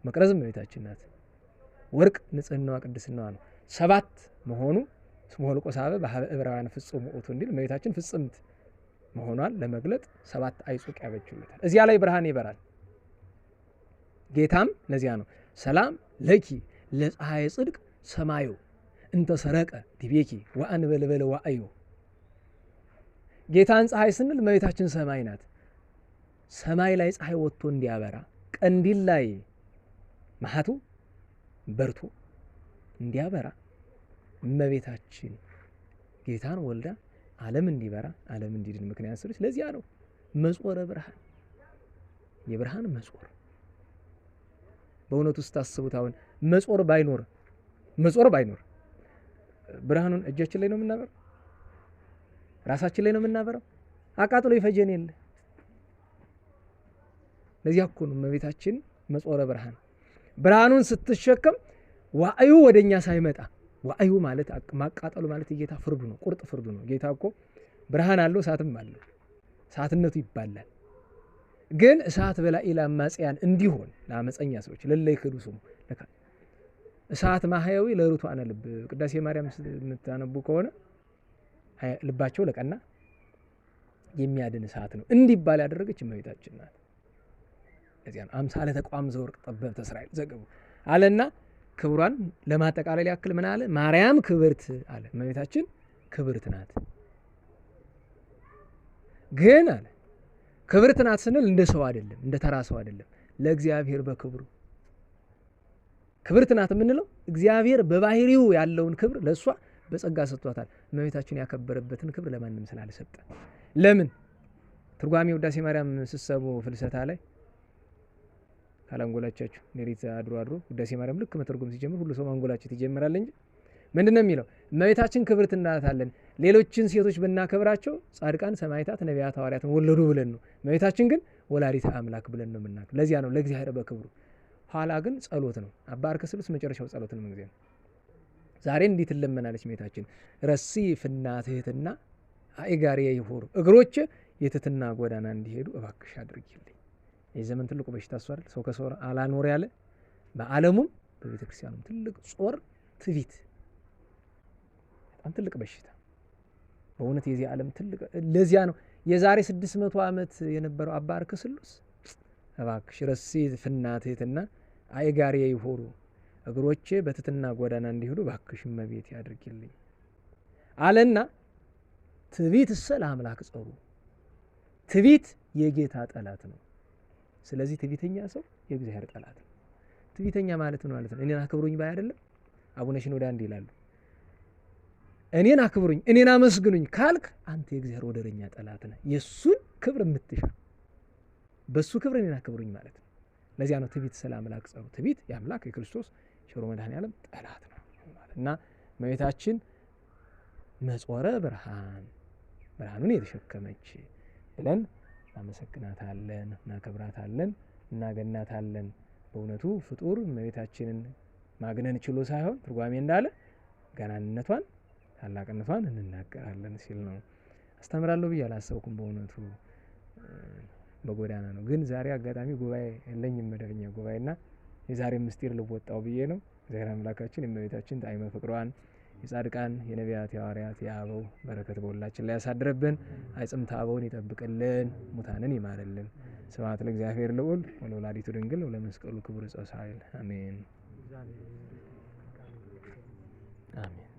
መቅረዝም እመቤታችን ናት። ወርቅ ንጽህናዋ ቅድስናዋ ነው። 7 መሆኑ ስሙ ወልቆ ሳበ በሀበ ዕብራውያን ፍጹም ውእቱ እንዲል እመቤታችን ፍጽምት መሆኗን ለመግለጥ 7 አይጹቅ ያበጁለታል። እዚያ ላይ ብርሃን ይበራል። ጌታም ለዚያ ነው ሰላም ለኪ ለፀሐይ ጽድቅ ሰማዩ እንተ ሰረቀ ዲቤኪ ወአንበልበለ ወአዩ። ጌታን ፀሐይ ስንል እመቤታችን ሰማይ ናት። ሰማይ ላይ ፀሐይ ወጥቶ እንዲያበራ ቀንዲል ላይ ማህቱ በርቶ እንዲያበራ እመቤታችን ጌታን ወልዳ ዓለም እንዲበራ ዓለም እንዲድን ምክንያት ስለች። ለዚያ ነው መጾረ ብርሃን የብርሃን መጾር። በእውነቱ ስታስቡት አሁን መጾር ባይኖር ብርሃኑን እጃችን ላይ ነው የምናበረው፣ ራሳችን ላይ ነው የምናበረው። አቃጥሎ ይፈጀን የለ። ለዚያ እኮ ነው እመቤታችን መጾረ ብርሃኑን ስትሸከም ዋዕዩ ወደኛ ሳይመጣ ዋዕዩ ማለት ማቃጠሉ ማለት የጌታ ፍርዱ ነው፣ ቁርጥ ፍርዱ ነው። ጌታ እኮ ብርሃን አለው እሳትም አለው፣ እሳትነቱ ይባላል። ግን እሳት በላኢላ አማጽያን እንዲሆን ለአመፀኛ ሰዎች ለለይ ክዱ ስሙ ለካ እሳት ማህያዊ ለሩቱዓነ ልብ ቅዳሴ ማርያም የምታነቡ ከሆነ ልባቸው ለቀና የሚያድን እሳት ነው እንዲባል ያደረገች እመቤታችን ናት። እዚያን አምሳለ ተቋም ዘወርቅ ጠበብተ እስራኤል ዘገቡ አለና ክብሯን ለማጠቃለል ያክል ምን አለ? ማርያም ክብርት አለ። እመቤታችን ክብርት ናት። ግን አለ ክብርት ናት ስንል እንደ ሰው አይደለም፣ እንደ ተራ ሰው አይደለም። ለእግዚአብሔር በክብሩ ክብርት ናት የምንለው እግዚአብሔር በባህሪው ያለውን ክብር ለእሷ በጸጋ ሰጥቷታል። እመቤታችን ያከበረበትን ክብር ለማንም ስላልሰጠ። ለምን? ትርጓሜ ውዳሴ ማርያም ስትሰሙ ፍልሰታ ላይ ካላንጎላቻችሁ ሌሊት አድሮ ውዳሴ ማርያም ልክ መተርጎም ሲጀምር ሁሉ ሰው ማንጎላችት ይጀምራል እንጂ ምንድነው የሚለው? እመቤታችን ክብርት እናታለን። ሌሎችን ሴቶች ብናከብራቸው ጻድቃን፣ ሰማዕታት፣ ነቢያት፣ ሐዋርያትን ወለዱ ብለን ነው። እመቤታችን ግን ወላዲተ አምላክ ብለን ነው የምናከብረው። ለዚያ ነው ለእግዚአብሔር በክብሩ። ኋላ ግን ጸሎት ነው። አባ አርከስሉስ መጨረሻው ጸሎት ነው ማለት ነው። ዛሬ እንዴት ትለመናለች እመቤታችን? ረሲ ፍናትህትና አይጋሪ ይሁር እግሮች የትሕትና ጎዳና እንዲሄዱ እባክሽ አድርጊልኝ። የዘመን ትልቁ በሽታ እሱ አይደል? ሰው ከሰው አላኖር ያለ በዓለሙም በቤተ ክርስቲያኑም ትልቅ ጾር ትዕቢት፣ በጣም ትልቅ በሽታ በእውነት የዚህ ዓለም ትልቅ። ለዚያ ነው የዛሬ 600 ዓመት የነበረው አባ አርክስሎስ እባክሽ ረሴት ፍናትህትና አይጋሪ ይሆሩ እግሮቼ በትሕትና ጎዳና እንዲሄዱ እባክሽ እመቤቴ ያድርግልኝ አለና ትዕቢት ለአምላክ ጸሩ። ትዕቢት የጌታ ጠላት ነው። ስለዚህ ትዕቢተኛ ሰው የእግዚአብሔር ጠላት ነው። ትዕቢተኛ ማለት ነው ማለት ነው እኔን አክብሩኝ ባይ አይደለም። አቡነ ሽኖዳ እንዲህ ይላሉ፣ እኔን አክብሩኝ እኔን አመስግኑኝ ካልክ አንተ የእግዚአብሔር ወደረኛ ጠላት ነህ። የሱን ክብር የምትሻ በሱ ክብር እኔን አክብሩኝ ማለት ነው። ለዚያ ነው ትዕቢት ለአምላክ ጸሩ። ትዕቢት የአምላክ የክርስቶስ ቸሩ መድኃኔዓለም ጠላት ነው እና እመቤታችን መጾረ ብርሃን ብርሃኑን የተሸከመች ብለን እናመሰግናታለን፣ እናከብራታለን፣ እናገናታለን። በእውነቱ ፍጡር እመቤታችንን ማግነን ችሎ ሳይሆን ትርጓሜ እንዳለ ገናንነቷን ታላቅነቷን እንናገራለን ሲል ነው። አስተምራለሁ ብዬ አላሰብኩም። በእውነቱ በጎዳና ነው። ግን ዛሬ አጋጣሚ ጉባኤ የለኝም መደበኛ ጉባኤና የዛሬ ምስጢር ልወጣው ብዬ ነው። እግዚአብሔር አምላካችን የእመቤታችን ጣዕመ ፍቅሯን የጻድቃን የነቢያት የሐዋርያት የአበው በረከት በሁላችን ላይ ያሳድረብን። አጽምተ አበውን ይጠብቅልን፣ ሙታንን ይማርልን። ስብሐት ለእግዚአብሔር ልዑል ወለወላዲቱ ድንግል ወለመስቀሉ ክቡር ዕፀ ሣህል አሜን አሜን።